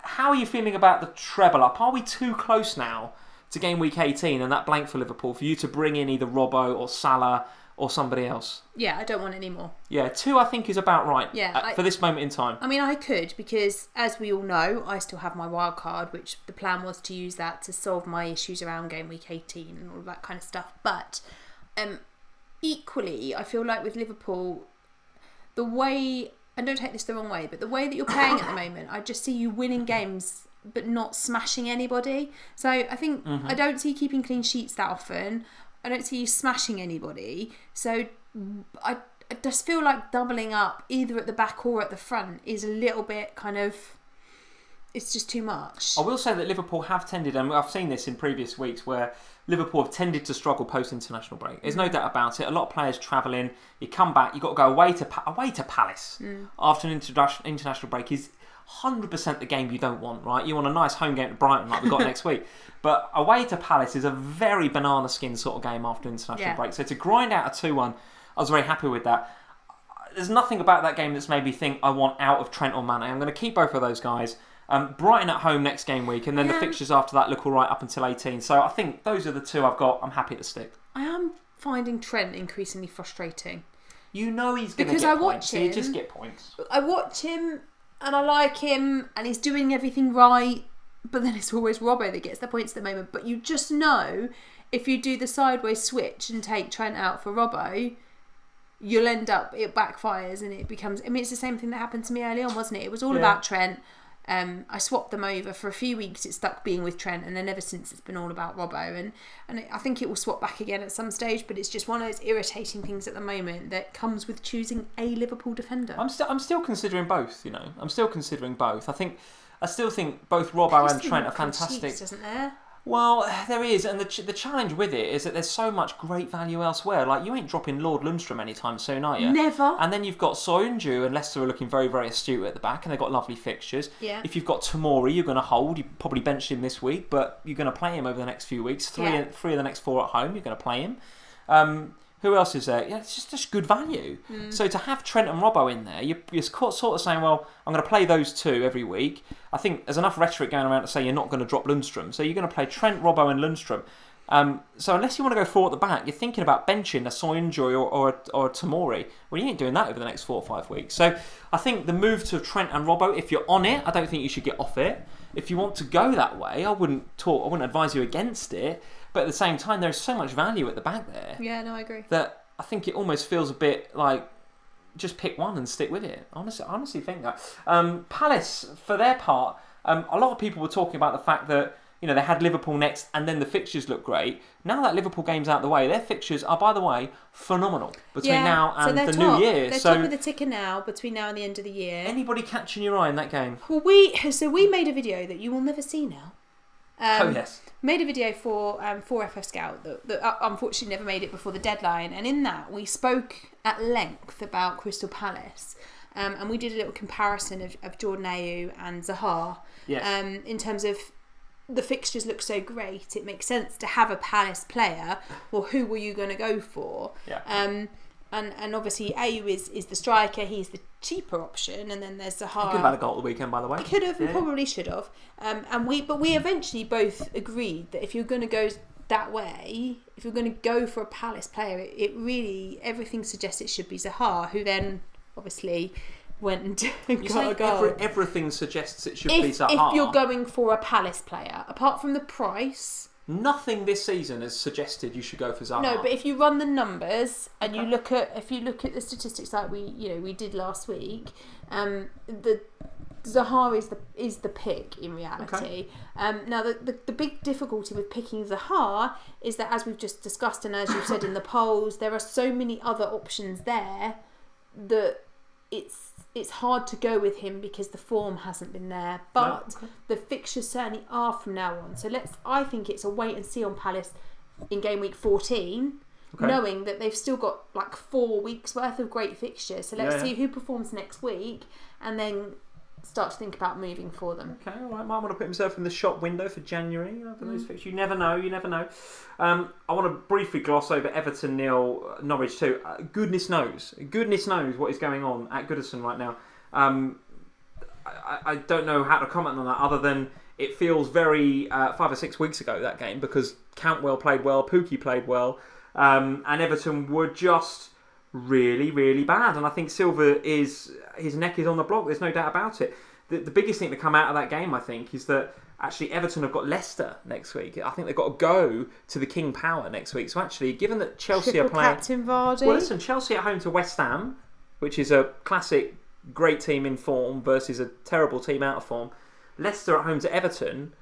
How are you feeling about the treble up? Are we too close now to game week 18 and that blank for Liverpool for you to bring in either Robbo or Salah or somebody else? Yeah, I don't want any more. Yeah, 2 I think is about right for this moment in time. I mean, I could because, as we all know, I still have my wild card, which the plan was to use that to solve my issues around game week 18 and all that kind of stuff. But equally, I feel like with Liverpool, the way... And don't take this the wrong way, but the way that you're playing at the moment, I just see you winning games but not smashing anybody. So I think I don't see you keeping clean sheets that often. I don't see you smashing anybody. So I just feel like doubling up either at the back or at the front is a little bit kind of... It's just too much. I will say that Liverpool have tended, and I've seen this in previous weeks, where Liverpool have tended to struggle post-international break. There's no doubt about it. A lot of players travelling. You come back, you've got to go away to Palace after an international break is 100% the game you don't want, right? You want a nice home game to Brighton like we've got next week. But away to Palace is a very banana skin sort of game after an international break. So to grind out a 2-1, I was very happy with that. There's nothing about that game that's made me think I want out of Trent or Mane. I'm going to keep both of those guys. Brighton at home next game week, and then the fixtures after that look all right up until 18. So I think those are the 2 I've got. I'm happy to stick. I am finding Trent increasingly frustrating. You know he's going to get points. So you just get points. I watch him and I like him and he's doing everything right, but then it's always Robbo that gets the points at the moment. But you just know if you do the sideways switch and take Trent out for Robbo, you'll end up, it backfires and it becomes, I mean, it's the same thing that happened to me early on, wasn't it? It was all about Trent. I swapped them over for a few weeks. It stuck being with Trent, and then ever since it's been all about Robbo. And I think it will swap back again at some stage. But it's just one of those irritating things at the moment that comes with choosing a Liverpool defender. I'm still considering both. I'm still considering both. I still think both Robbo and Trent are fantastic. Cheeks, isn't there? Well, there is, and the challenge with it is that there's so much great value elsewhere. Like, you ain't dropping Lord Lundstram anytime soon, are you? Never. And then you've got Soyuncu and Leicester are looking very, very astute at the back, and they've got lovely fixtures. Yeah. If you've got Tomori, you're going to hold. You probably benched him this week, but you're going to play him over the next few weeks. Three of the next 4 at home, you're going to play him. Who else is there? Yeah, it's just good value. So to have Trent and Robbo in there, you're sort of saying, well, I'm going to play those two every week. I think there's enough rhetoric going around to say you're not going to drop Lundstram. So you're going to play Trent, Robbo and Lundstram. So unless you want to go 4 at the back, you're thinking about benching a Soyuncu or a Tomori. Well, you ain't doing that over the next 4 or 5 weeks. So I think the move to Trent and Robbo, if you're on it, I don't think you should get off it. If you want to go that way, I wouldn't advise you against it. But at the same time, there's so much value at the back there. Yeah, no, I agree. That I think it almost feels a bit like just pick one and stick with it. I honestly think that. Palace, for their part, a lot of people were talking about the fact that they had Liverpool next and then the fixtures look great. Now that Liverpool game's out of the way, their fixtures are, by the way, phenomenal between now and the new year. They're top of the ticker now between now and the end of the year. Anybody catching your eye in that game? Well, we made a video that you will never see now. Oh yes. Made a video for FF Scout that unfortunately never made it before the deadline, and in that we spoke at length about Crystal Palace, and we did a little comparison of Jordan Ayew and Zaha. Yes. In terms of the fixtures look so great, it makes sense to have a Palace player. Well, who were you going to go for? Yeah. And obviously Ayew is the striker. He's the cheaper option, and then there's Zaha. He could have had a goal at the weekend, by the way. He could have, and probably should have. But we eventually both agreed that if you're going to go that way, if you're going to go for a Palace player, it really, everything suggests it should be Zaha, who then obviously went and got a goal. Everything suggests it should be Zaha. If you're going for a Palace player, apart from the price. Nothing this season has suggested you should go for Zaha. No, but if you run the numbers and you look at the statistics like we did last week, the Zaha is the pick in reality. Okay. Now the big difficulty with picking Zaha is that, as we've just discussed and as you've said in the polls, there are so many other options there that it's hard to go with him because the form hasn't been there. But the fixtures certainly are from now on. So I think it's a wait and see on Palace in game week 14, knowing that they've still got like 4 weeks worth of great fixtures. So let's see who performs next week and then start to think about moving for them. Okay, all right. Might want to put himself in the shop window for January for those fixtures. You never know. I want to briefly gloss over Everton 0, Norwich 2. Goodness knows what is going on at Goodison right now. I don't know how to comment on that other than it feels very 5 or 6 weeks ago, that game, because Cantwell played well, Pookie played well, and Everton were just really, really bad. And I think Silva his neck is on the block. There's no doubt about it. The biggest thing to come out of that game, I think, is that actually Everton have got Leicester next week. I think they've got to go to the King Power next week. So actually, given that Chelsea are playing... Captain Vardy. Well, listen, Chelsea at home to West Ham, which is a classic great team in form versus a terrible team out of form. Leicester at home to Everton.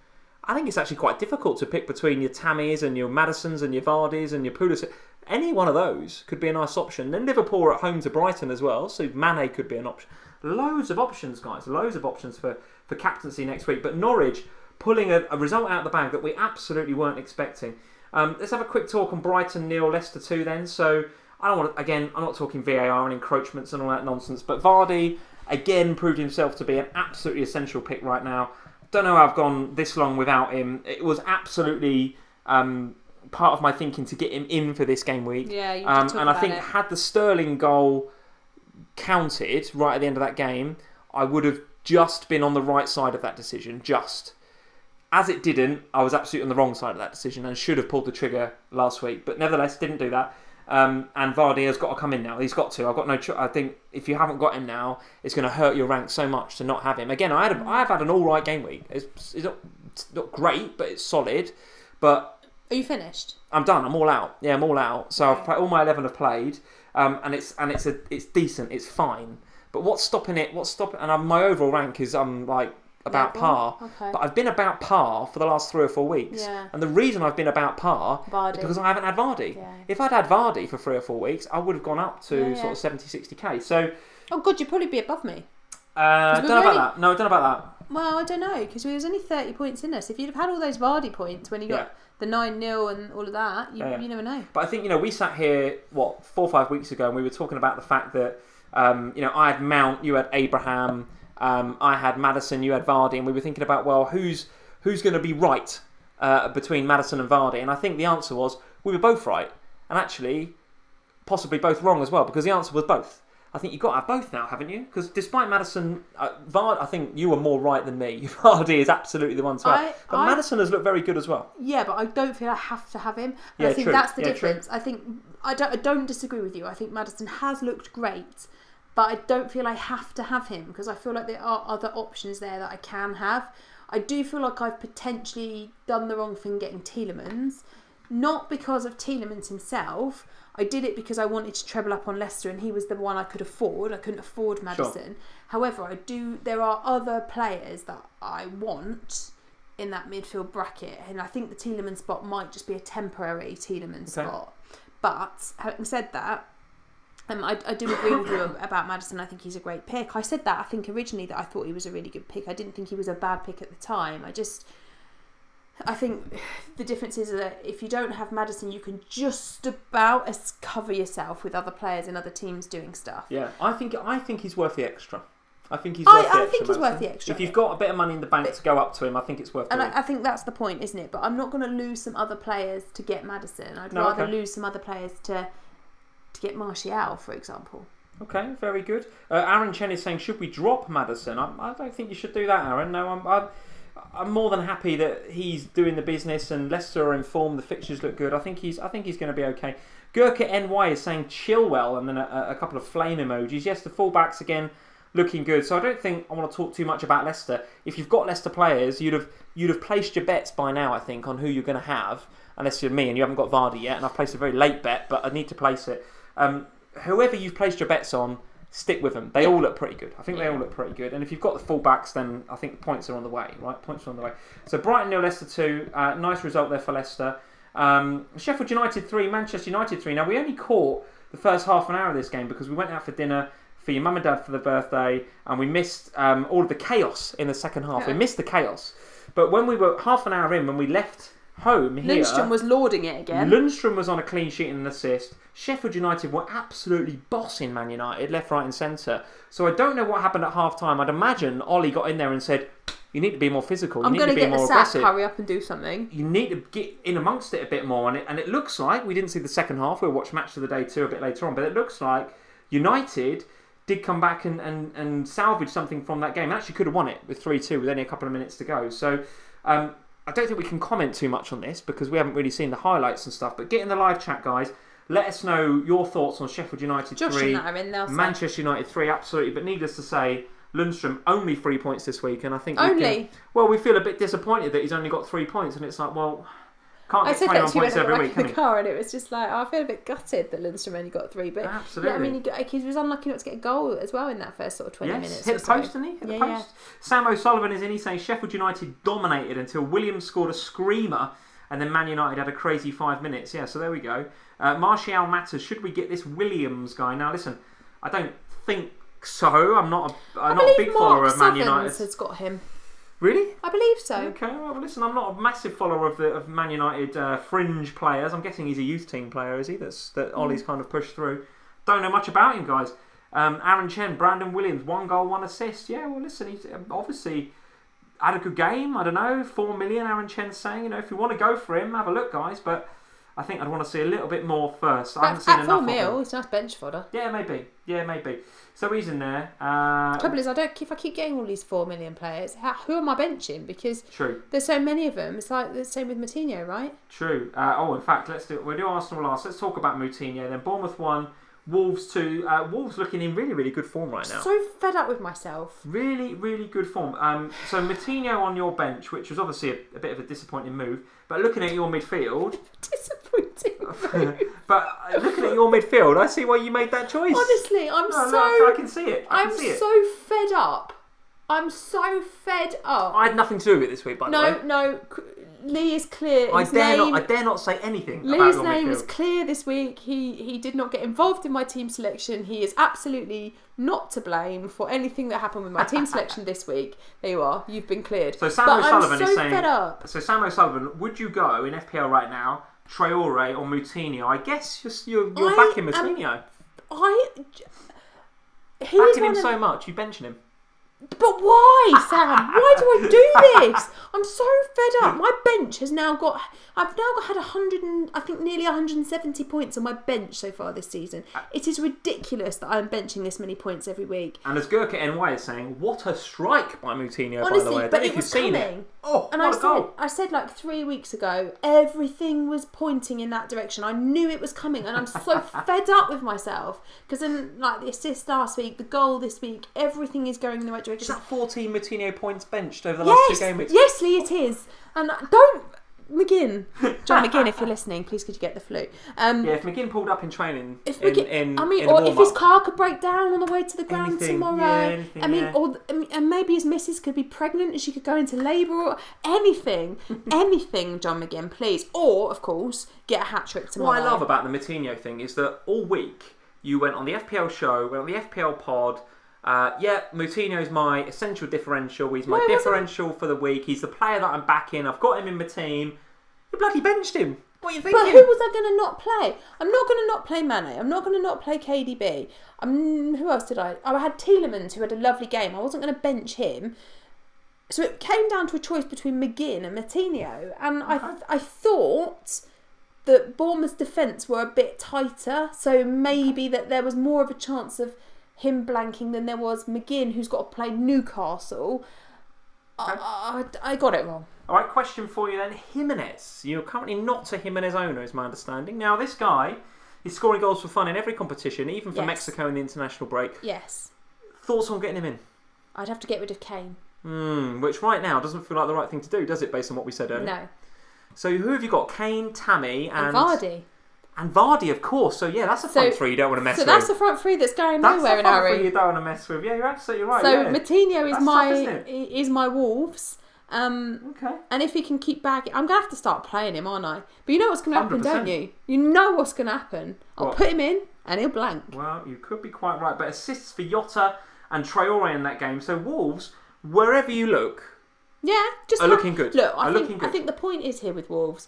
I think it's actually quite difficult to pick between your Tammys and your Madisons and your Vardys and your Pulisic. Any one of those could be a nice option. Then Liverpool are at home to Brighton as well, so Mane could be an option. Loads of options, guys. Loads of options for captaincy next week. But Norwich pulling a result out of the bag that we absolutely weren't expecting. Let's have a quick talk on Brighton 0, Leicester 2 then. So I don't want to, again, I'm not talking VAR and encroachments and all that nonsense, but Vardy again proved himself to be an absolutely essential pick right now. Don't know how I've gone this long without him. It was absolutely part of my thinking to get him in for this game week. Yeah, you did talk and I think it. Had the Sterling goal counted right at the end of that game, I would have just been on the right side of that decision. Just. As it didn't, I was absolutely on the wrong side of that decision and should have pulled the trigger last week. But nevertheless, didn't do that. And Vardy has got to come in now. He's got to. I've got no choice. I think if you haven't got him now, it's going to hurt your ranks so much to not have him. Again, I've had an all right game week. It's not great, but it's solid. But Are you finished? I'm done. I'm all out. Yeah, I'm all out. So I've all my 11 have played, and it's decent. It's fine. But what's stopping it? And my overall rank is like about par. Okay. But I've been about par for the last 3 or 4 weeks. Yeah. And the reason I've been about par Vardy. is because I haven't had Vardy. Yeah. If I'd had Vardy for 3 or 4 weeks, I would have gone up to sort of 70, 60k. So. Oh God, you'd probably be above me. Don't know about that. No, I don't know about that. Well, I don't know, because we was only 30 points in this. If you'd have had all those Vardy points when you got the 9-0 and all of that, you never know. But I think, we sat here, 4 or 5 weeks ago, and we were talking about the fact that, I had Mount, you had Abraham, I had Maddison, you had Vardy, and we were thinking about, well, who's going to be right between Maddison and Vardy? And I think the answer was, we were both right. And actually, possibly both wrong as well, because the answer was both. I think you've got to have both now, haven't you? Because despite Maddison, Vardy, I think you were more right than me. Vardy is absolutely the one to have. But Maddison has looked very good as well. Yeah, but I don't feel I have to have him. And I think that's the difference. True. I think I don't disagree with you. I think Maddison has looked great, but I don't feel I have to have him because I feel like there are other options there that I can have. I do feel like I've potentially done the wrong thing getting Tielemans, not because of Tielemans himself. I did it because I wanted to treble up on Leicester and he was the one I could afford. I couldn't afford Maddison. Sure. However, there are other players that I want in that midfield bracket, and I think the Tielemans spot might just be a temporary Tielemans spot. But having said that, I do agree with you about Maddison. I think he's a great pick. I said that, I think originally, that I thought he was a really good pick. I didn't think he was a bad pick at the time. I think the difference is that if you don't have Maddison, you can just about cover yourself with other players and other teams doing stuff. Yeah, I think he's worth the extra. I think he's worth the extra. If you've got a bit of money in the bank to go up to him, I think it's worth it. And I think that's the point, isn't it? But I'm not going to lose some other players to get Maddison. I'd rather lose some other players to get Martial, for example. Okay, very good. Aaron Chen is saying, should we drop Maddison? I don't think you should do that, Aaron. No, I'm more than happy that he's doing the business and Leicester are informed. The fixtures look good. I think he's going to be okay. Gurkha NY is saying Chilwell and then a couple of flame emojis. Yes, the fullbacks again looking good. So I don't think I want to talk too much about Leicester. If you've got Leicester players, you'd have placed your bets by now, I think, on who you're going to have. Unless you're me and you haven't got Vardy yet, and I've placed a very late bet, but I need to place it. Whoever you've placed your bets on, stick with them. They all look pretty good. I think they all look pretty good. And if you've got the fullbacks, then I think points are on the way, right? Points are on the way. So Brighton 0, Leicester 2. Nice result there for Leicester. Sheffield United 3, Manchester United 3. Now, we only caught the first half an hour of this game because we went out for dinner for your mum and dad for the birthday, and we missed all of the chaos in the second half. We missed the chaos. But when we were half an hour in, when we left home here, Lundstrom was lauding it again. Lundstrom was on a clean sheet and an assist. Sheffield United were absolutely bossing Man United, left, right and centre. So I don't know what happened at half time. I'd imagine Ollie got in there and said, you need to be more physical. I'm going to get the sack, hurry up and do something. You need to get in amongst it a bit more. And it looks like, we didn't see the second half, we'll watch Match of the Day 2 a bit later on, but it looks like United did come back and salvage something from that game. Actually could have won it with 3-2 with only a couple of minutes to go. So I don't think we can comment too much on this because we haven't really seen the highlights and stuff. But get in the live chat, guys. Let us know your thoughts on Sheffield United 3, Manchester United 3, absolutely. But needless to say, Lundstrom only 3 points this week, and I think we feel a bit disappointed that he's only got 3 points, and it's like, well, can't get 21 points every week, can he? Car, and it was just like, I feel a bit gutted that Lundstrom only got 3, but absolutely. Yeah, I mean, he was unlucky not to get a goal as well in that first sort of 20 minutes. Hit the post, didn't he? Hit the post. Yeah. Sam O'Sullivan is in. He's saying Sheffield United dominated until Williams scored a screamer. And then Man United had a crazy 5 minutes. Yeah, so there we go. Martial matters. Should we get this Williams guy? Now, listen, I don't think so. I'm not a big follower of Man United. Has got him. Really? I believe so. Okay, well, listen, I'm not a massive follower of Man United fringe players. I'm guessing he's a youth team player, is he? That Ollie's kind of pushed through. Don't know much about him, guys. Aaron Chen, Brandon Williams, 1 goal, 1 assist. Yeah, well, listen, he's obviously had a good game. I don't know, 4 million, Aaron Chen's saying. If you want to go for him, have a look, guys. But I think I'd want to see a little bit more first. I haven't seen enough. At 4 mil, it's nice bench fodder. Yeah, maybe. So he's in there. Trouble is, if I keep getting all these 4 million players, who am I benching? Because there's so many of them. It's like the same with Moutinho, right? True. In fact, we'll do Arsenal last. Let's talk about Moutinho then. Bournemouth 1, Wolves to Wolves looking in really, really good form right now. So fed up with myself. Really, really good form. So Moutinho on your bench, which was obviously a bit of a disappointing move. But looking at your midfield... Disappointing move. But looking at your midfield, I see why you made that choice. Honestly, I can see it. I'm so fed up. I'm so fed up. I had nothing to do with it this week, by the way. No. Lee is clear. I dare not say anything about Lee's your name midfield. is clear this week. He did not get involved in my team selection. He is absolutely not to blame for anything that happened with my team selection this week. There you are. You've been cleared. So Sam O'Sullivan is saying... fed up. So Sam O'Sullivan, would you go in FPL right now, Traore or Moutinho? I guess you're backing Moutinho. Backing him so much, you benching him. But why, Sam? Why do I do this? I'm so fed up. My bench has now got... I've now had 100 and I think nearly 170 points on my bench so far this season. It is ridiculous that I'm benching this many points every week. And as Gurkha NY is saying, what a strike by Moutinho, honestly, by the way. But it was coming. Oh, and I said like 3 weeks ago, everything was pointing in that direction. I knew it was coming, and I'm so fed up with myself because then, like the assist last week, the goal this week, everything is going in the right direction. Is that 14 Moutinho points benched over the last 2 game weeks? Yes, Lee, it is. And don't. John McGinn, if you're listening, please could you get the flu? If McGinn pulled up in training, if his car could break down on the way to the ground tomorrow, and maybe his missus could be pregnant and she could go into labour or anything, John McGinn, please. Or, of course, get a hat trick tomorrow. What I love about the Moutinho thing is that all week you went on the FPL show, went on the FPL pod. Moutinho's my essential differential. He's my differential for the week. He's the player that I'm backing. I've got him in my team. You bloody benched him. What are you thinking? But who was I going to not play? I'm not going to not play Mane. I'm not going to not play KDB. Who else did I? I had Tielemans, who had a lovely game. I wasn't going to bench him. So it came down to a choice between McGinn and Moutinho. And I thought that Bournemouth's defence were a bit tighter. So maybe that there was more of a chance of him blanking than there was McGinn, who's got to play Newcastle. Okay. I got it wrong. All right, question for you then. Jimenez. You're currently not a Jimenez owner, is my understanding. Now, this guy is scoring goals for fun in every competition, even for Mexico in the international break. Yes. Thoughts on getting him in? I'd have to get rid of Kane. Which right now doesn't feel like the right thing to do, does it, based on what we said earlier? No. So who have you got? Kane, Tammy, and Vardy. And Vardy, of course. So, yeah, that's a front three you don't want to mess with. So that's a front three that's going nowhere in our That's a front three you don't want to mess with. Yeah, you're absolutely right. So, Moutinho is my Wolves. Okay. And if he can keep bagging... I'm going to have to start playing him, aren't I? But you know what's going to happen, 100%. don't you? You know what's going to happen. I'll put him in and he'll blank. Well, you could be quite right. But assists for Jota and Traore in that game. So, Wolves, wherever you look... Yeah, are looking good. Look, I think the point is here with Wolves...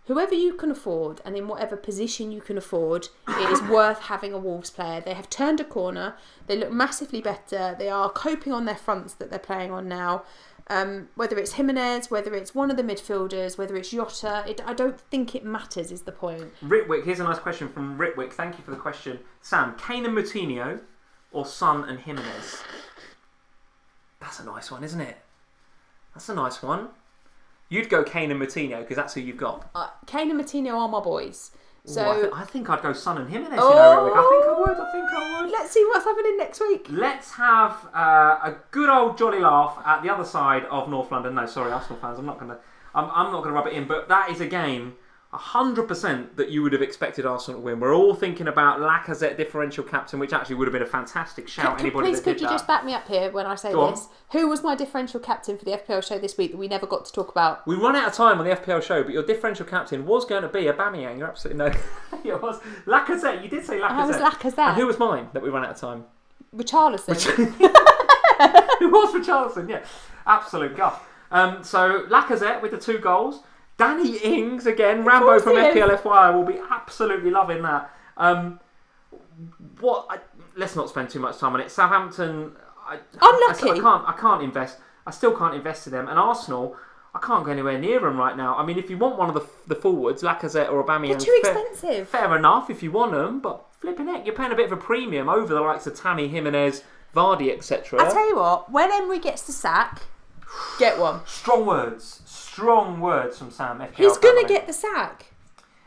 Whoever you can afford and in whatever position you can afford, it is worth having a Wolves player. They have turned a corner. They look massively better. They are coping on their fronts that they're playing on now. Whether it's Jimenez, whether it's one of the midfielders, whether it's Jota, I don't think it matters is the point. Ritwick, here's a nice question from Ritwick. Thank you for the question. Sam, Kane and Moutinho or Son and Jimenez? That's a nice one, isn't it? That's a nice one. You'd go Kane and Moutinho because that's who you've got. Kane and Moutinho are my boys. So I think I'd go Son and Jimenez. I think I would. Let's see what's happening next week. Let's have a good old jolly laugh at the other side of North London. No, sorry, Arsenal fans. I'm not gonna rub it in. But that is a game 100% that you would have expected Arsenal to win. We're all thinking about Lacazette differential captain, which actually would have been a fantastic shout. Could you just back me up here when I say this? Who was my differential captain for the FPL show this week that we never got to talk about? We run out of time on the FPL show, but your differential captain was going to be Aubameyang. You're absolutely it was Lacazette. You did say Lacazette. I was Lacazette. And who was mine that we ran out of time? Richarlison. Who was Richarlison? Yeah, absolute guff. So Lacazette with the 2 goals. Danny Ings again, Rambo from FPLFY will be absolutely loving that. Let's not spend too much time on it. Southampton, unlucky. I can't invest. I still can't invest in them. And Arsenal, I can't go anywhere near them right now. I mean, if you want one of the forwards, Lacazette or Aubameyang, they're too expensive. Fair enough if you want them, but flipping heck, you're paying a bit of a premium over the likes of Tammy, Jimenez, Vardy, etc. I tell you what, when Emery gets the sack, get one. Strong words from Sam. FPL He's going to Family. get the sack.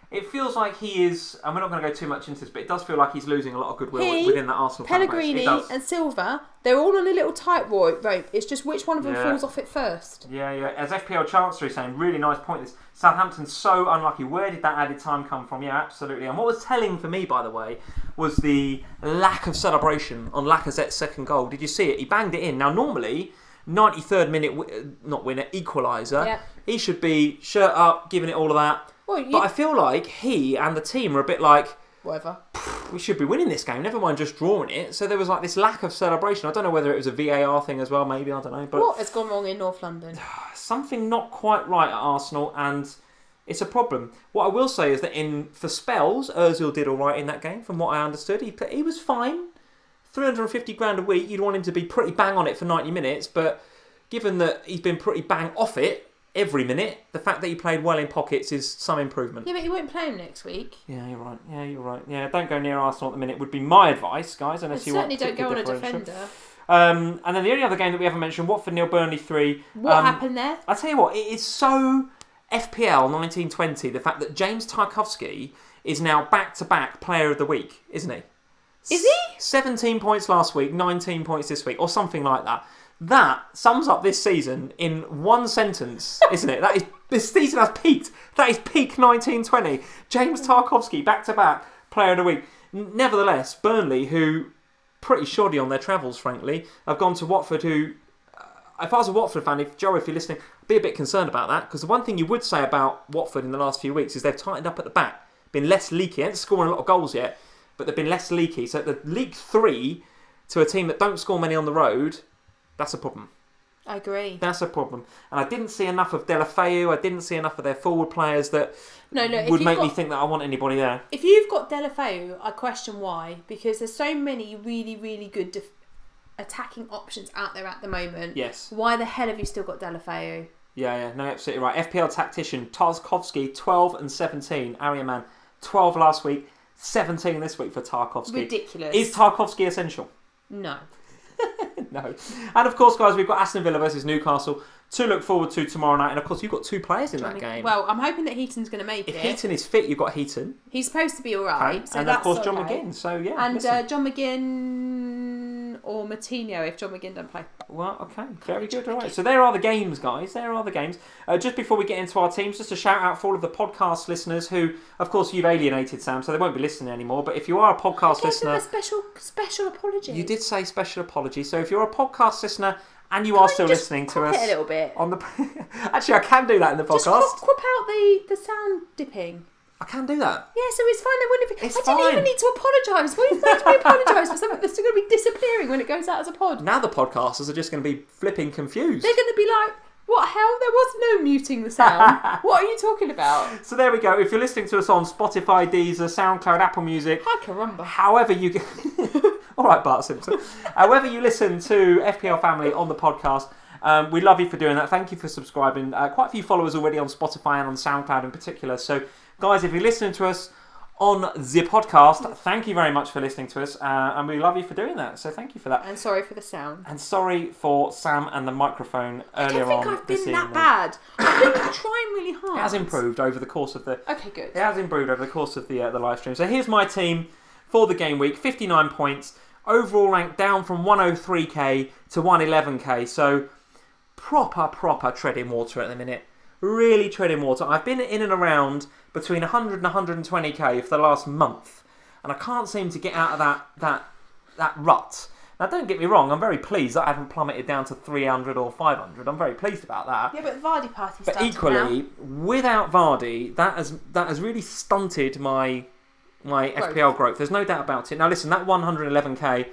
It feels like he is, and we're not going to go too much into this, but it does feel like he's losing a lot of goodwill within that Arsenal fan base. Pellegrini and Silva, they're all on a little tightrope. It's just which one of them falls off it first. Yeah. As FPL Chancellor is saying, really nice point. This Southampton's so unlucky. Where did that added time come from? Yeah, absolutely. And what was telling for me, by the way, was the lack of celebration on Lacazette's second goal. Did you see it? He banged it in. Now, normally, 93rd minute, not winner, equaliser. Yeah. He should be shirt up, giving it all of that. Well, but I feel like he and the team are a bit like, whatever. We should be winning this game, never mind just drawing it. So there was like this lack of celebration. I don't know whether it was a VAR thing as well, maybe, I don't know. But what has gone wrong in North London? Something not quite right at Arsenal, and it's a problem. What I will say is that for spells, Ozil did all right in that game, from what I understood. He was fine. 350 grand a week, you'd want him to be pretty bang on it for 90 minutes, but given that he's been pretty bang off it every minute, the fact that he played well in pockets is some improvement. Yeah, but he won't play him next week. Yeah, you're right. Yeah, don't go near Arsenal at the minute would be my advice, guys, unless you want to certainly don't go on a defender. And then the only other game that we haven't mentioned, Watford 0, Burnley 3. What happened there? I tell you what, it is so FPL 1920, the fact that James Tarkowski is now back-to-back Player of the Week, isn't he? Is he? 17 points last week, 19 points this week, or something like that. That sums up this season in one sentence, isn't it? This season has peaked. That is peak 1920. James Tarkowski, back-to-back Player of the Week. Nevertheless, Burnley, who pretty shoddy on their travels, frankly, have gone to Watford, who, if I was a Watford fan, if you're listening, I'd be a bit concerned about that, because the one thing you would say about Watford in the last few weeks is they've tightened up at the back, been less leaky. They haven't scored a lot of goals yet, but they've been less leaky. So the league 3 to a team that don't score many on the road, that's a problem. I agree. That's a problem. And I didn't see enough of Deulofeu. I didn't see enough of their forward players that would make me think that I want anybody there. If you've got Deulofeu, I question why. Because there's so many really, really good attacking options out there at the moment. Yes. Why the hell have you still got Deulofeu? Yeah, no, absolutely right. FPL tactician Tarkowski, 12 and 17. Ariaman, 12 last week, 17 this week for Tarkowski. Ridiculous. Is Tarkowski essential? No. No. And of course, guys, we've got Aston Villa versus Newcastle to look forward to tomorrow night. And of course, you've got 2 players in that game. Well, I'm hoping that Heaton's going to make it. If Heaton is fit, you've got Heaton. He's supposed to be all right. Okay. So and that's of course, John okay. McGinn. So yeah. And John McGinn or Moutinho if John McGinn don't play. Well, okay. Very good. All right. So there are the games, guys. There are the games. Just before we get into our teams, just a shout out for all of the podcast listeners who, of course, you've alienated, Sam, so they won't be listening anymore. But if you are a podcast listener... a special apology. You did say special apology. So if you're a podcast listener and you are still listening to us... it a little bit. On the Actually, I can do that in the podcast. Just crop out the sound dipping. I can do that. Yeah, so it's fine. They wouldn't have... It's I didn't even need to apologise. Why do you need to apologise for something that's still going to be disappearing when it goes out as a pod? Now the podcasters are just going to be flipping confused. They're going to be like, what hell? There was no muting the sound. What are you talking about? So there we go. If you're listening to us on Spotify, Deezer, SoundCloud, Apple Music... Hi, caramba. However you get... All right, Bart Simpson. However you listen to FPL Family on the podcast... we love you for doing that. Thank you for subscribing. Quite a few followers already on Spotify and on SoundCloud in particular. So, guys, if you're listening to us on the podcast, thank you very much for listening to us. And we love you for doing that. So, thank you for that. And sorry for the sound. And sorry for Sam and the microphone earlier on. I don't think I've been that bad. I've been trying really hard. It has improved over the course of the... Okay, good. It has improved over the course of the live stream. So, here's my team for the game week. 59 points. Overall rank down from 103k to 111k. So... Proper treading water at the minute. Really treading water. I've been in and around between 100 and 120k for the last month, and I can't seem to get out of that rut. Now, don't get me wrong. I'm very pleased that I haven't plummeted down to 300 or 500. I'm very pleased about that. Yeah, but Vardy party. But equally, without Vardy, that has really stunted my FPL growth. There's no doubt about it. Now, listen, that 111k.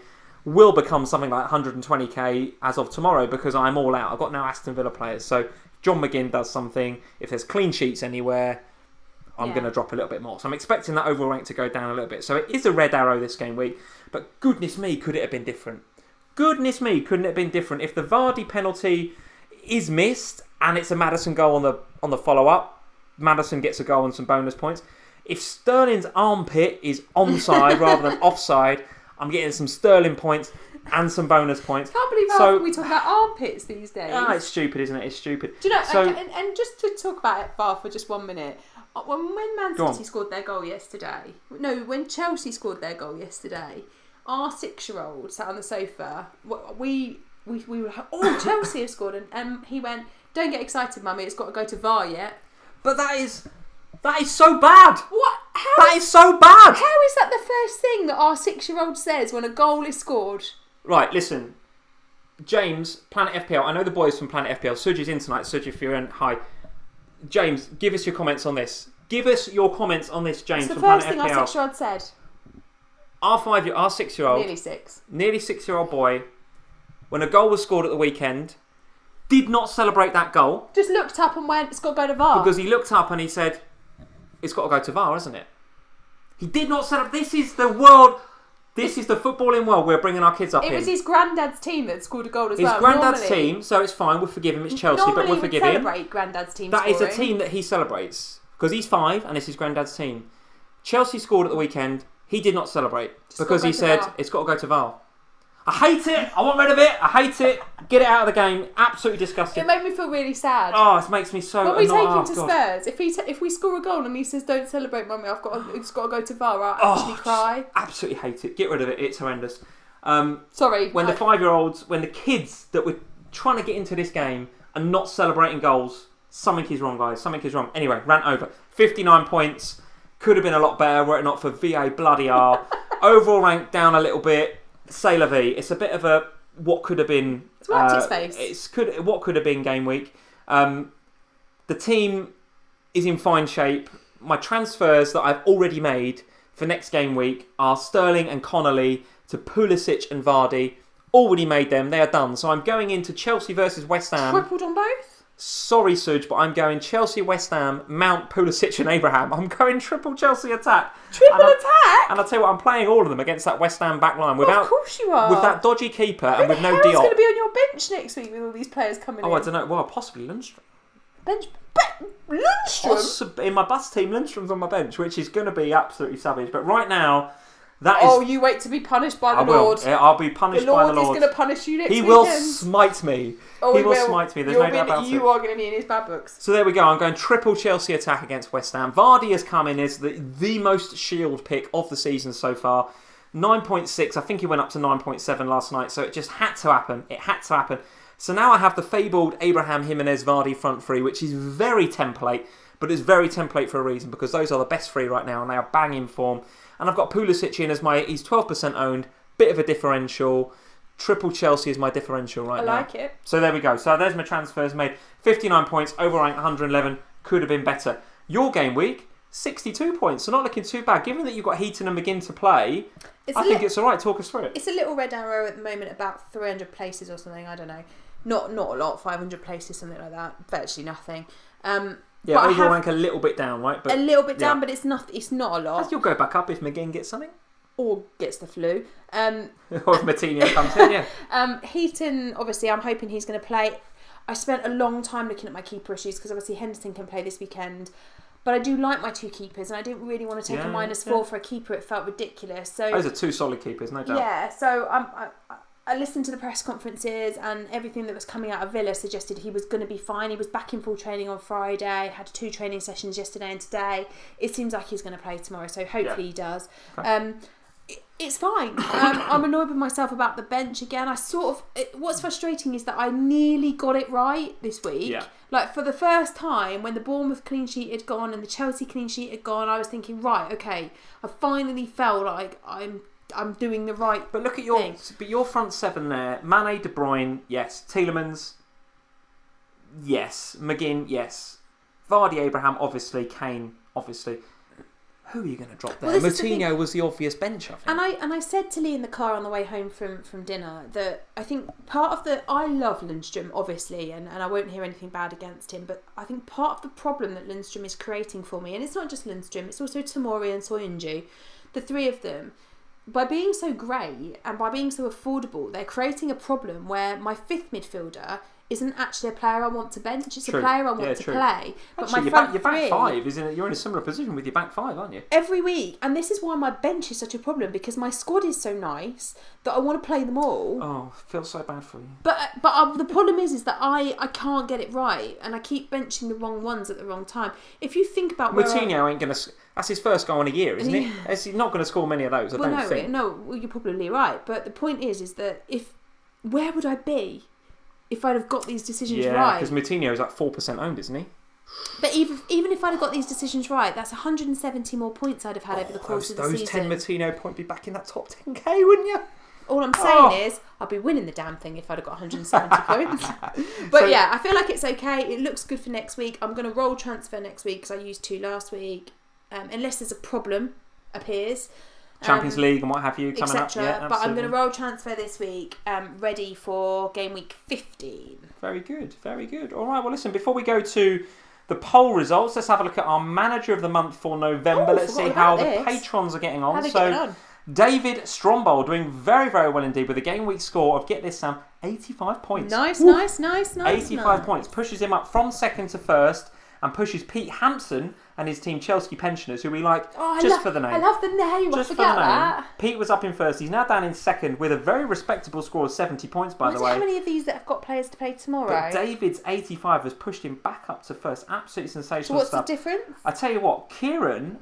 Will become something like 120k as of tomorrow because I'm all out. I've got now Aston Villa players. So if John McGinn does something, if there's clean sheets anywhere, I'm going to drop a little bit more. So I'm expecting that overall rank to go down a little bit. So it is a red arrow this game week. But goodness me, could it have been different? Goodness me, couldn't it have been different? If the Vardy penalty is missed and it's a Maddison goal on the follow-up, Maddison gets a goal and some bonus points. If Sterling's armpit is onside rather than offside... I'm getting some Sterling points and some bonus points. Can't believe how we talk about armpits these days. Ah, it's stupid, isn't it? It's stupid. Do you know? And just to talk about it, Var, for just 1 minute, When Man City scored their goal yesterday, when Chelsea scored their goal yesterday, our 6-year-old sat on the sofa. We were like, oh, Chelsea have scored, and he went, "Don't get excited, mummy. It's got to go to VAR yet." But that is so bad. What? That is so bad. How is that the first thing that our 6-year-old says when a goal is scored? Right, listen. James, Planet FPL. I know the boys from Planet FPL. Suj is in tonight. Suj, if you're in, hi. James, give us your comments on this. Give us your comments on this, James, It's the from Planet first thing FPL. our 6-year-old said. Our 6-year-old, nearly 6-year-old boy, when a goal was scored at the weekend, did not celebrate that goal. Just looked up and went, "It's got to go to VAR." Because he looked up and he said, "It's got to go to VAR, isn't it?" He did not celebrate. This is the world. This is the footballing world we're bringing our kids up in. It was his granddad's team that scored a goal as well. His granddad's team, so it's fine. We'll forgive him. It's Chelsea, but we'll forgive him. Celebrate granddad's team. That is a team that he celebrates because he's 5 and it's his granddad's team. Chelsea scored at the weekend. He did not celebrate because he said it's got to go to VAR. I hate it. I want rid of it. I hate it. Get it out of the game. Absolutely disgusting. It made me feel really sad. Oh, it makes me so annoyed. When we take him to Spurs, if we score a goal and he says, "Don't celebrate, mummy, it's got to go to VAR," I'll actually cry. Absolutely hate it. Get rid of it. It's horrendous. Sorry. When the 5-year-olds, when the kids that were trying to get into this game and not celebrating goals, something is wrong, guys. Something is wrong. Anyway, rant over. 59 points. Could have been a lot better were it not for VA bloody R. Overall rank down a little bit. C'est la vie. It's a bit of a what could have been. It's wiped its face. What could have been game week. The team is in fine shape. My transfers that I've already made for next game week are Sterling and Connolly to Pulisic and Vardy. Already made them. They are done. So I'm going into Chelsea versus West Ham. Tripled on both? Sorry, Suj, but I'm going Chelsea, West Ham, Mount, Pulisic and Abraham. I'm going triple Chelsea attack. Triple attack? And I'll tell you what, I'm playing all of them against that West Ham back line. Of course you are. With that dodgy keeper and with no Diop. Who's going to be on your bench next week with all these players coming in? I don't know. Well, possibly Lundstrom. Lundstrom? In my bus team, Lundstrom's on my bench, which is going to be absolutely savage. But right now, you wait to be punished by the Lord. I'll be punished by the Lord. The Lord is going to punish you next weekend. He will smite me. He will smite me. There's no doubt about it. You are going to be in his bad books. So there we go. I'm going triple Chelsea attack against West Ham. Vardy has come in as the most shield pick of the season so far. 9.6. I think he went up to 9.7 last night. So it just had to happen. It had to happen. So now I have the fabled Abraham Jimenez Vardy front three, which is very template. But it's very template for a reason because those are the best three right now and they are bang in form. And I've got Pulisic in as he's 12% owned, bit of a differential. Triple Chelsea is my differential right now. I like it. So there we go. So there's my transfers made. 59 points, overrank 111, could have been better. Your game week, 62 points, so not looking too bad. Given that you've got Heaton and McGinn to play, I think it's all right. Talk us through it. It's a little red arrow at the moment, about 300 places or something, I don't know. Not a lot, 500 places, something like that. Virtually nothing. Yeah, overall rank a little bit down, right? But a little bit down, but it's not a lot. You'll go back up if McGinn gets something. Or gets the flu. Or if Matinho comes in, yeah. Heaton, obviously, I'm hoping he's going to play. I spent a long time looking at my keeper issues because obviously Henderson can play this weekend. But I do like my 2 keepers and I didn't really want to take a -4 for a keeper. It felt ridiculous. So those are 2 solid keepers, no doubt. Yeah, so I listened to the press conferences and everything that was coming out of Villa suggested he was going to be fine. He was back in full training on Friday, had 2 training sessions yesterday and today. It seems like he's going to play tomorrow, so hopefully he does. Okay. It's fine. I'm annoyed with myself about the bench again. What's frustrating is that I nearly got it right this week. Yeah. Like for the first time, when the Bournemouth clean sheet had gone and the Chelsea clean sheet had gone, I was thinking, right, okay, I finally felt like I'm doing the right. But look at your front 7 there: Mane, De Bruyne, yes; Tielemans, yes; McGinn, yes; Vardy, Abraham, obviously; Kane, obviously. Who are you going to drop there? Moutinho was the obvious bench, I think. And I said to Lee in the car on the way home from dinner that I think I love Lundstrom, obviously, and I won't hear anything bad against him, but I think part of the problem that Lundstrom is creating for me, and it's not just Lundstrom, it's also Tomori and Soyuncu, the 3 of them, by being so great and by being so affordable, they're creating a problem where my 5th midfielder isn't actually a player I want to bench. It's True. a player I want to true. play. But Actually, your back five is you're in a similar position with your back five, aren't you? Every week, and this is why my bench is such a problem, because my squad is so nice that I want to play them all. Oh, feels so bad for you. But the problem is that I can't get it right, and I keep benching the wrong ones at the wrong time. If you think about Mourinho ain't gonna. That's his first goal in a year, isn't it? He's not going to score many of those. I don't think. Well, you're probably right. But the point is that where would I be if I'd have got these decisions right? Yeah, because Moutinho is like 4% owned, isn't he? But even if I'd have got these decisions right, that's 170 more points I'd have had over the course of the season. Those 10 Moutinho points be back in that top 10k, wouldn't you? All I'm saying is, I'd be winning the damn thing if I'd have got 170 points. But yeah, I feel like it's okay. It looks good for next week. I'm going to roll transfer next week because I used 2 last week. Unless there's a problem appears. Champions League and what have you coming up. Yeah, but I'm going to roll transfer this week, ready for game week 15. Very good, very good. All right, well listen, before we go to the poll results, let's have a look at our manager of the month for November. Let's see how the patrons are getting on. David Strombold doing very, very well indeed with a game week score of, get this Sam, 85 points. Nice. 85 points. Pushes him up from second to first and pushes Pete Hampson and his team Chelsea Pensioners, who we like for the name. I love the name. Just for the name. Pete was up in first. He's now down in second with a very respectable score of 70 points, by the way. How many of these that have got players to play tomorrow? But David's 85 has pushed him back up to first. Absolutely sensational What's stuff. the difference? I tell you what, Kieran,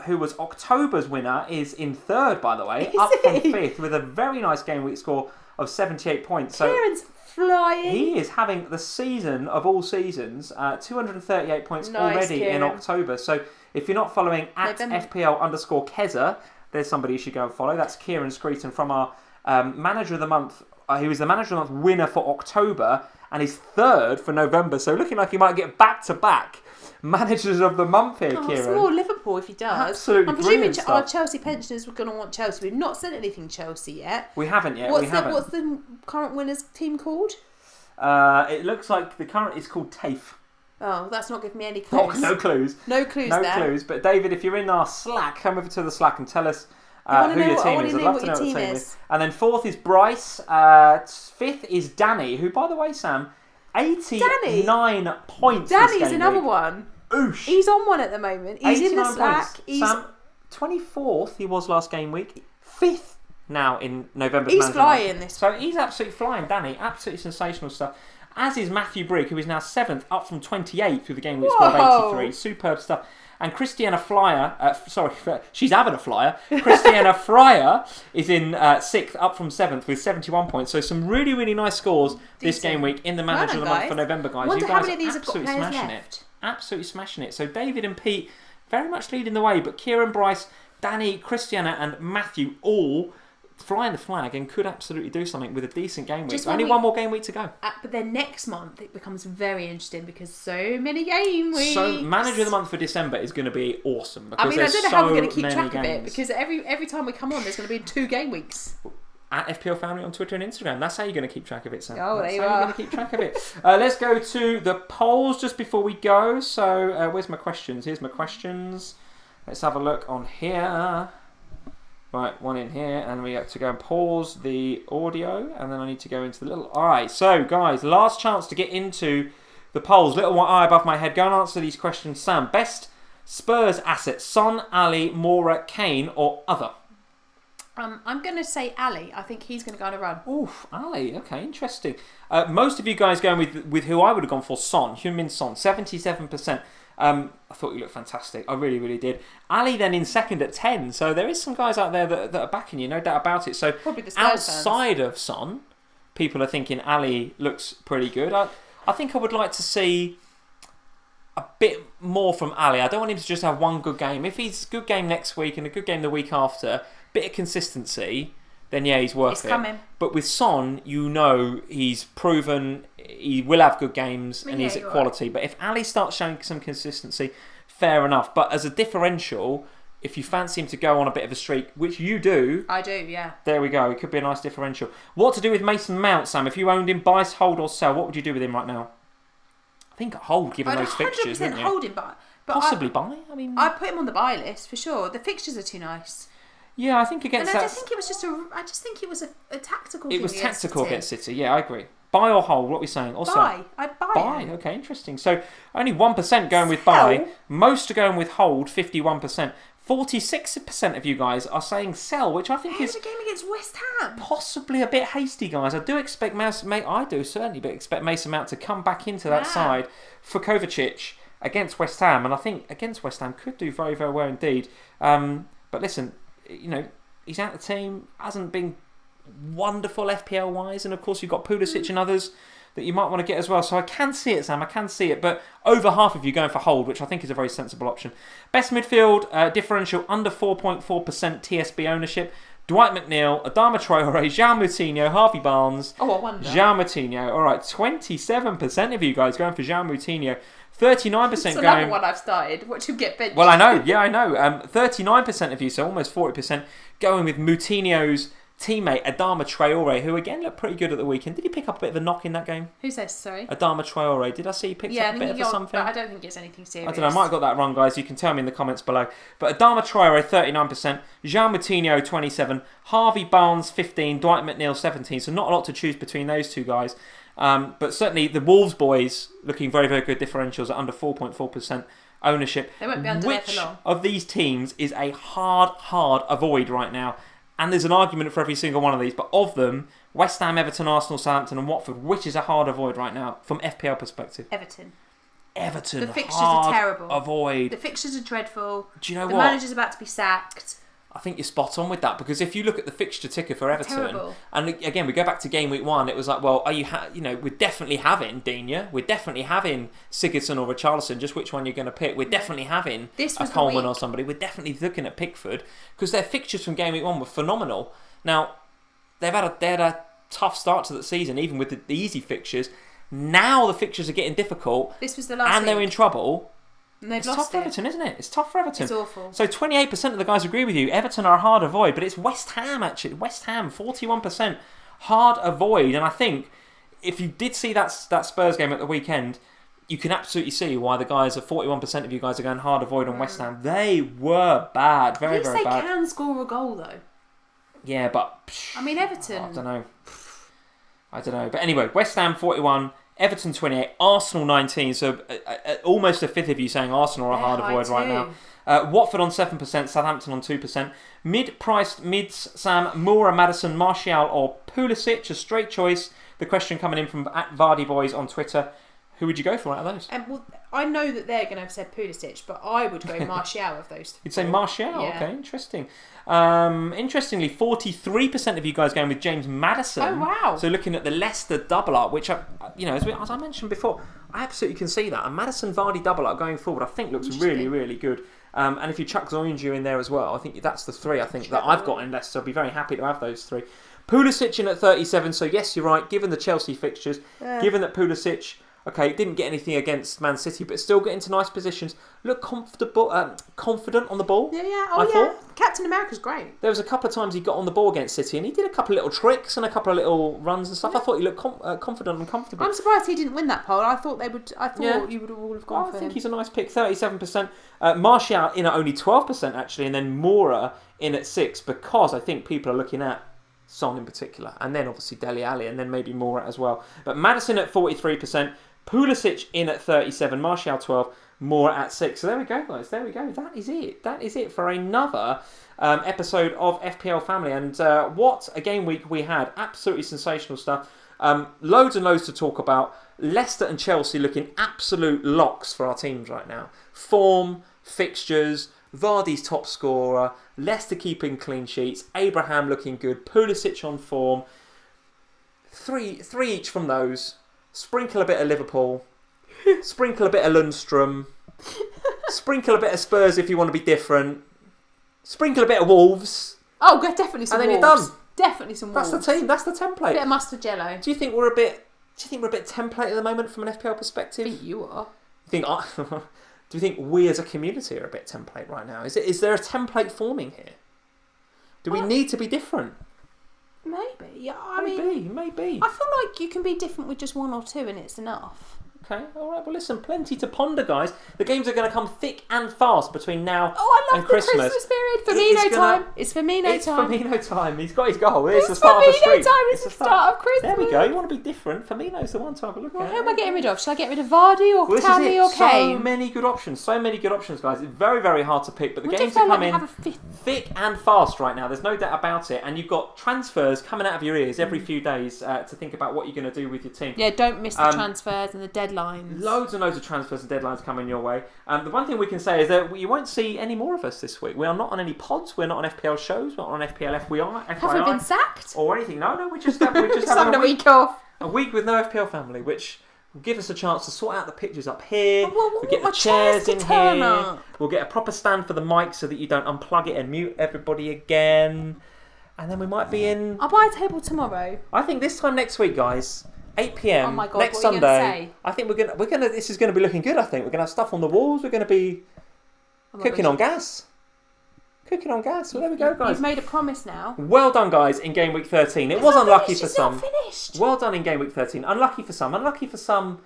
who was October's winner, is in third, by the way, from fifth with a very nice game week score of 78 points. Kieran's flying. He is having the season of all seasons, 238 points already Kieran. in October. So if you're not following at FPL_Keza, there's somebody you should go and follow. That's Kieran Screeton from our Manager of the Month. He was the Manager of the Month winner for October and he's third for November. So looking like he might get back-to-back Managers of the Month here, Kieran. It's more Liverpool if he does. Absolutely I'm presuming brilliant our Chelsea pensioners were going to want Chelsea. We've not sent anything Chelsea yet. We haven't yet. What's the current winners team called? It looks like the current is called TAFE. Oh, that's not giving me any clues. No clues. No clues. But David, if you're in our Slack, come over to the Slack and tell us who your team is. I'd love to know what your team is. And then fourth is Bryce. Fifth is Danny, who, by the way, Sam, 89 points. Danny's another one. Oosh. He's on one at the moment. He's in the Slack. Sam, 24th he was last game week. 5th now in November. He's flying this. So he's absolutely flying, Danny. Absolutely sensational stuff. As is Matthew Brigg, who is now 7th, up from 28th with the game week score of 83. Superb stuff. And Christiana Flyer, she's having a flyer. Christiana Fryer is in 6th, up from 7th with 71 points. So some really, really nice scores this game week in the Manager of the Month for November, guys. Wonder you guys how many of these are have got absolutely players smashing left. it. Absolutely smashing it. So David and Pete very much leading the way, but Kieran, Bryce, Danny, Christiana and Matthew all flying the flag and could absolutely do something with a decent game week. Only one more game week to go. But then next month it becomes very interesting because so many game weeks. So Manager of the Month for December is going to be awesome. Because I don't know how we're going to keep track of it because every time we come on there's going to be 2 game weeks. At FPL Family on Twitter and Instagram. That's how you're going to keep track of it, Sam. Oh, That's there you how are. you're going to keep track of it. Let's go to the polls just before we go. So where's my questions? Here's my questions. Let's have a look on here. Right, one in here, and we have to go and pause the audio, and then I need to go into the little... Alright, so guys, last chance to get into the polls. Little one eye above my head. Go and answer these questions. Sam, best Spurs asset, Son, Ali, Mora, Kane, or other? I'm going to say Ali. I think he's going to go on a run. Oof, Ali. Okay, interesting. Most of you guys going with who I would have gone for, Son. Heung-min Son, 77%. I thought you looked fantastic. I really, really did. Ali then in second at 10. So there is some guys out there that are backing you, no doubt about it. So probably the Spurs outside fans. Of Son, people are thinking Ali looks pretty good. I think I would like to see a bit more from Ali. I don't want him to just have one good game. If he's a good game next week and a good game the week after, bit of consistency, then yeah, he's worth it. Coming. But with Son, you know he's proven he will have good games and he's at quality. Right. But if Ali starts showing some consistency, fair enough. But as a differential, if you fancy him to go on a bit of a streak, which you do... I do, yeah. There we go. It could be a nice differential. What to do with Mason Mount, Sam? If you owned him, buy, hold or sell, what would you do with him right now? I think hold, given those fixtures, wouldn't you? I'd 100% hold him, but possibly buy? I'd put him on the buy list, for sure. The fixtures are too nice. Yeah, I think against and I that... just think it was a tactical thing. It was tactical against against City. Yeah, I agree. Buy or hold? What are we saying? Also, buy. I'd buy. Buy. Okay, interesting. So only 1% going with Sell. buy. Most are going with hold. 51%. 46% of you guys are saying sell, which I think is a game against West Ham. possibly a bit hasty, guys. I do expect Mason Mount to come back into that side for Kovacic against West Ham, and I think against West Ham could do very, very well indeed. But listen, he's out of the team, hasn't been wonderful FPL wise, and of course you've got Pulisic and others that you might want to get as well. So I can see it, Sam. I can see it. But over half of you going for hold, which I think is a very sensible option. Best midfield differential under 4.4% TSB ownership. Dwight McNeil, Adama Traore, Jean Moutinho, Harvey Barnes. Oh, I wonder. Jean Moutinho. All right, 27% of you guys going for Jean Moutinho. 39% it's going... another one I've started. Watch him get benched. Well, I know. Yeah, I know. 39% of you, so almost 40%, going with Moutinho's teammate Adama Traore, who again looked pretty good at the weekend. Did he pick up a bit of a knock in that game? Who's this? Sorry. Adama Traore. Did I see he picked up a bit of something? But I don't think it's anything serious. I don't know. I might have got that wrong, guys. You can tell me in the comments below. But Adama Traore 39%, Jean Moutinho 27%, Harvey Barnes 15%, Dwight McNeil 17%. So not a lot to choose between those two guys. But certainly the Wolves boys looking very, very good differentials at under 4.4% ownership. They won't be under there for Which long. of these teams is a hard avoid right now? And there's an argument for every single one of these, but of them, West Ham, Everton, Arsenal, Southampton and Watford, which is a hard avoid right now from FPL perspective? Everton. The fixtures are terrible. Avoid. The fixtures are dreadful. Do you know the what? The manager's about to be sacked. I think you're spot on with that, because if you look at the fixture ticker for Everton, terrible. And again we go back to game week 1, it was like, well, are you we're definitely having Digne, we're definitely having Sigurdsson or Richarlison, just which one you're going to pick. We're definitely having a Coleman or somebody. We're definitely looking at Pickford, because their fixtures from game week 1 were phenomenal. Now they had a tough start to the season, even with the easy fixtures. Now the fixtures are getting difficult. This was the last and they're in trouble. It's tough for Everton, isn't it? It's tough for Everton. It's awful. So 28% of the guys agree with you. Everton are a hard avoid, but it's West Ham actually. West Ham, 41% hard avoid. And I think if you did see that Spurs game at the weekend, you can absolutely see why the guys, 41% of you guys are going hard avoid on West Ham. They were bad, very, very bad. At least they can score a goal though. Yeah, but... I mean, Everton... I don't know. But anyway, West Ham 41... Everton 28, Arsenal 19, so almost a fifth of you saying Arsenal are a hard avoid right now. Watford on 7%, Southampton on 2%. Mid-priced mids, Sam, Moura, Maddison, Martial or Pulisic, a straight choice. The question coming in from @VardyBoys on Twitter. Who would you go for out of those? Well, I know that they're going to have said Pulisic, but I would go Martial of those two. You'd say Martial? Yeah. Okay, interesting. Interestingly, 43% of you guys going with James Maddison. Oh, wow. So looking at the Leicester double up, which, as I mentioned before, I absolutely can see that. A Maddison-Vardy double up going forward, I think looks really, really good. And if you chuck Zoinju in there as well, I think that's the three that I've got in Leicester. I'll be very happy to have those three. Pulisic in at 37, so yes, you're right, given the Chelsea fixtures, given that Pulisic... Okay, didn't get anything against Man City, but still get into nice positions. Look confident on the ball. Yeah. I thought. Captain America's great. There was a couple of times he got on the ball against City, and he did a couple of little tricks and a couple of little runs and stuff. Yeah. I thought he looked confident and comfortable. I'm surprised he didn't win that poll. I thought you would all have gone for him. I think he's a nice pick. 37%. Martial in at only 12% actually, and then Moura in at 6%, because I think people are looking at Son in particular, and then obviously Dele Alli, and then maybe Moura as well. But Maddison at 43%. Pulisic in at 37%, Martial 12%, Moura at 6%. So there we go, guys. There we go. That is it for another episode of FPL Family. And what a game week we had. Absolutely sensational stuff. Loads and loads to talk about. Leicester and Chelsea looking absolute locks for our teams right now. Form, fixtures, Vardy's top scorer, Leicester keeping clean sheets, Abraham looking good, Pulisic on form. Three each from those. Sprinkle a bit of Liverpool. Sprinkle a bit of Lundstrom. Sprinkle a bit of Spurs if you want to be different. Sprinkle a bit of Wolves. Oh, definitely some Wolves. And then you're done. Definitely some Wolves. That's the team. That's the template. A bit of mustard jello. Do you think we're a bit template at the moment from an FPL perspective? I think you are. Do you think we as a community are a bit template right now? Is there a template forming here? Do we need to be different? Maybe. Yeah, Maybe. I feel like you can be different with just one or two and it's enough. Okay, all right. Well, listen, plenty to ponder, guys. The games are going to come thick and fast between now I love and Christmas. the Christmas period. Firmino time. It's Firmino time. It's Firmino time. He's got his goal. It's the start of the streak. Firmino time. It's the start of Christmas. There we go. You want to be different. Firmino's the one to have a look at. Who am I getting rid of? Should I get rid of Vardy or Tammy or Kane? So many good options. So many good options, guys. It's very, very hard to pick. But the games are coming thick and fast right now. There's no doubt about it. And you've got transfers coming out of your ears every few days to think about what you're going to do with your team. Yeah, don't miss the transfers and the deadlines. Loads and loads of transfers and deadlines coming your way. The one thing we can say is that you won't see any more of us this week. We are not on any pods. We're not on FPL shows. We're not on FPLF. We are. FYI, have we been sacked? Or anything? No. We're just having a week off. A week with no FPL family, which will give us a chance to sort out the pictures up here. We'll get the chairs in here. We'll get a proper stand for the mic so that you don't unplug it and mute everybody again. And then we might be in. I'll buy a table tomorrow. I think this time next week, guys. 8 p.m. Oh my God, next what are you Sunday. gonna say? I think we're gonna. This is gonna be looking good. I think we're gonna have stuff on the walls. We're gonna be cooking on gas. Cooking on gas. Well, there we go, guys. You've made a promise now. Well done, guys. In game week 13, it was unlucky for some. Finished. Well done in game week 13. Unlucky for some. Unlucky for some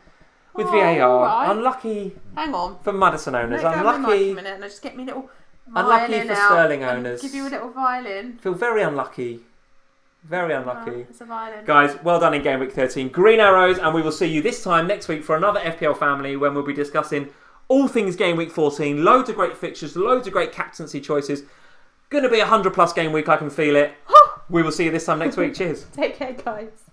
with VAR. Right. Unlucky. Hang on. For Madison owners. Unlucky. Unlucky. A minute and just get me a little. Unlucky for Sterling owners. Give you a little violin. Feel very unlucky. Very unlucky. It's a violin. Guys, well done in game week 13. Green arrows, and we will see you this time next week for another FPL family when we'll be discussing all things game week 14. Loads of great fixtures, loads of great captaincy choices. Going to be a 100+ game week, I can feel it. We will see you this time next week. Cheers. Take care, guys.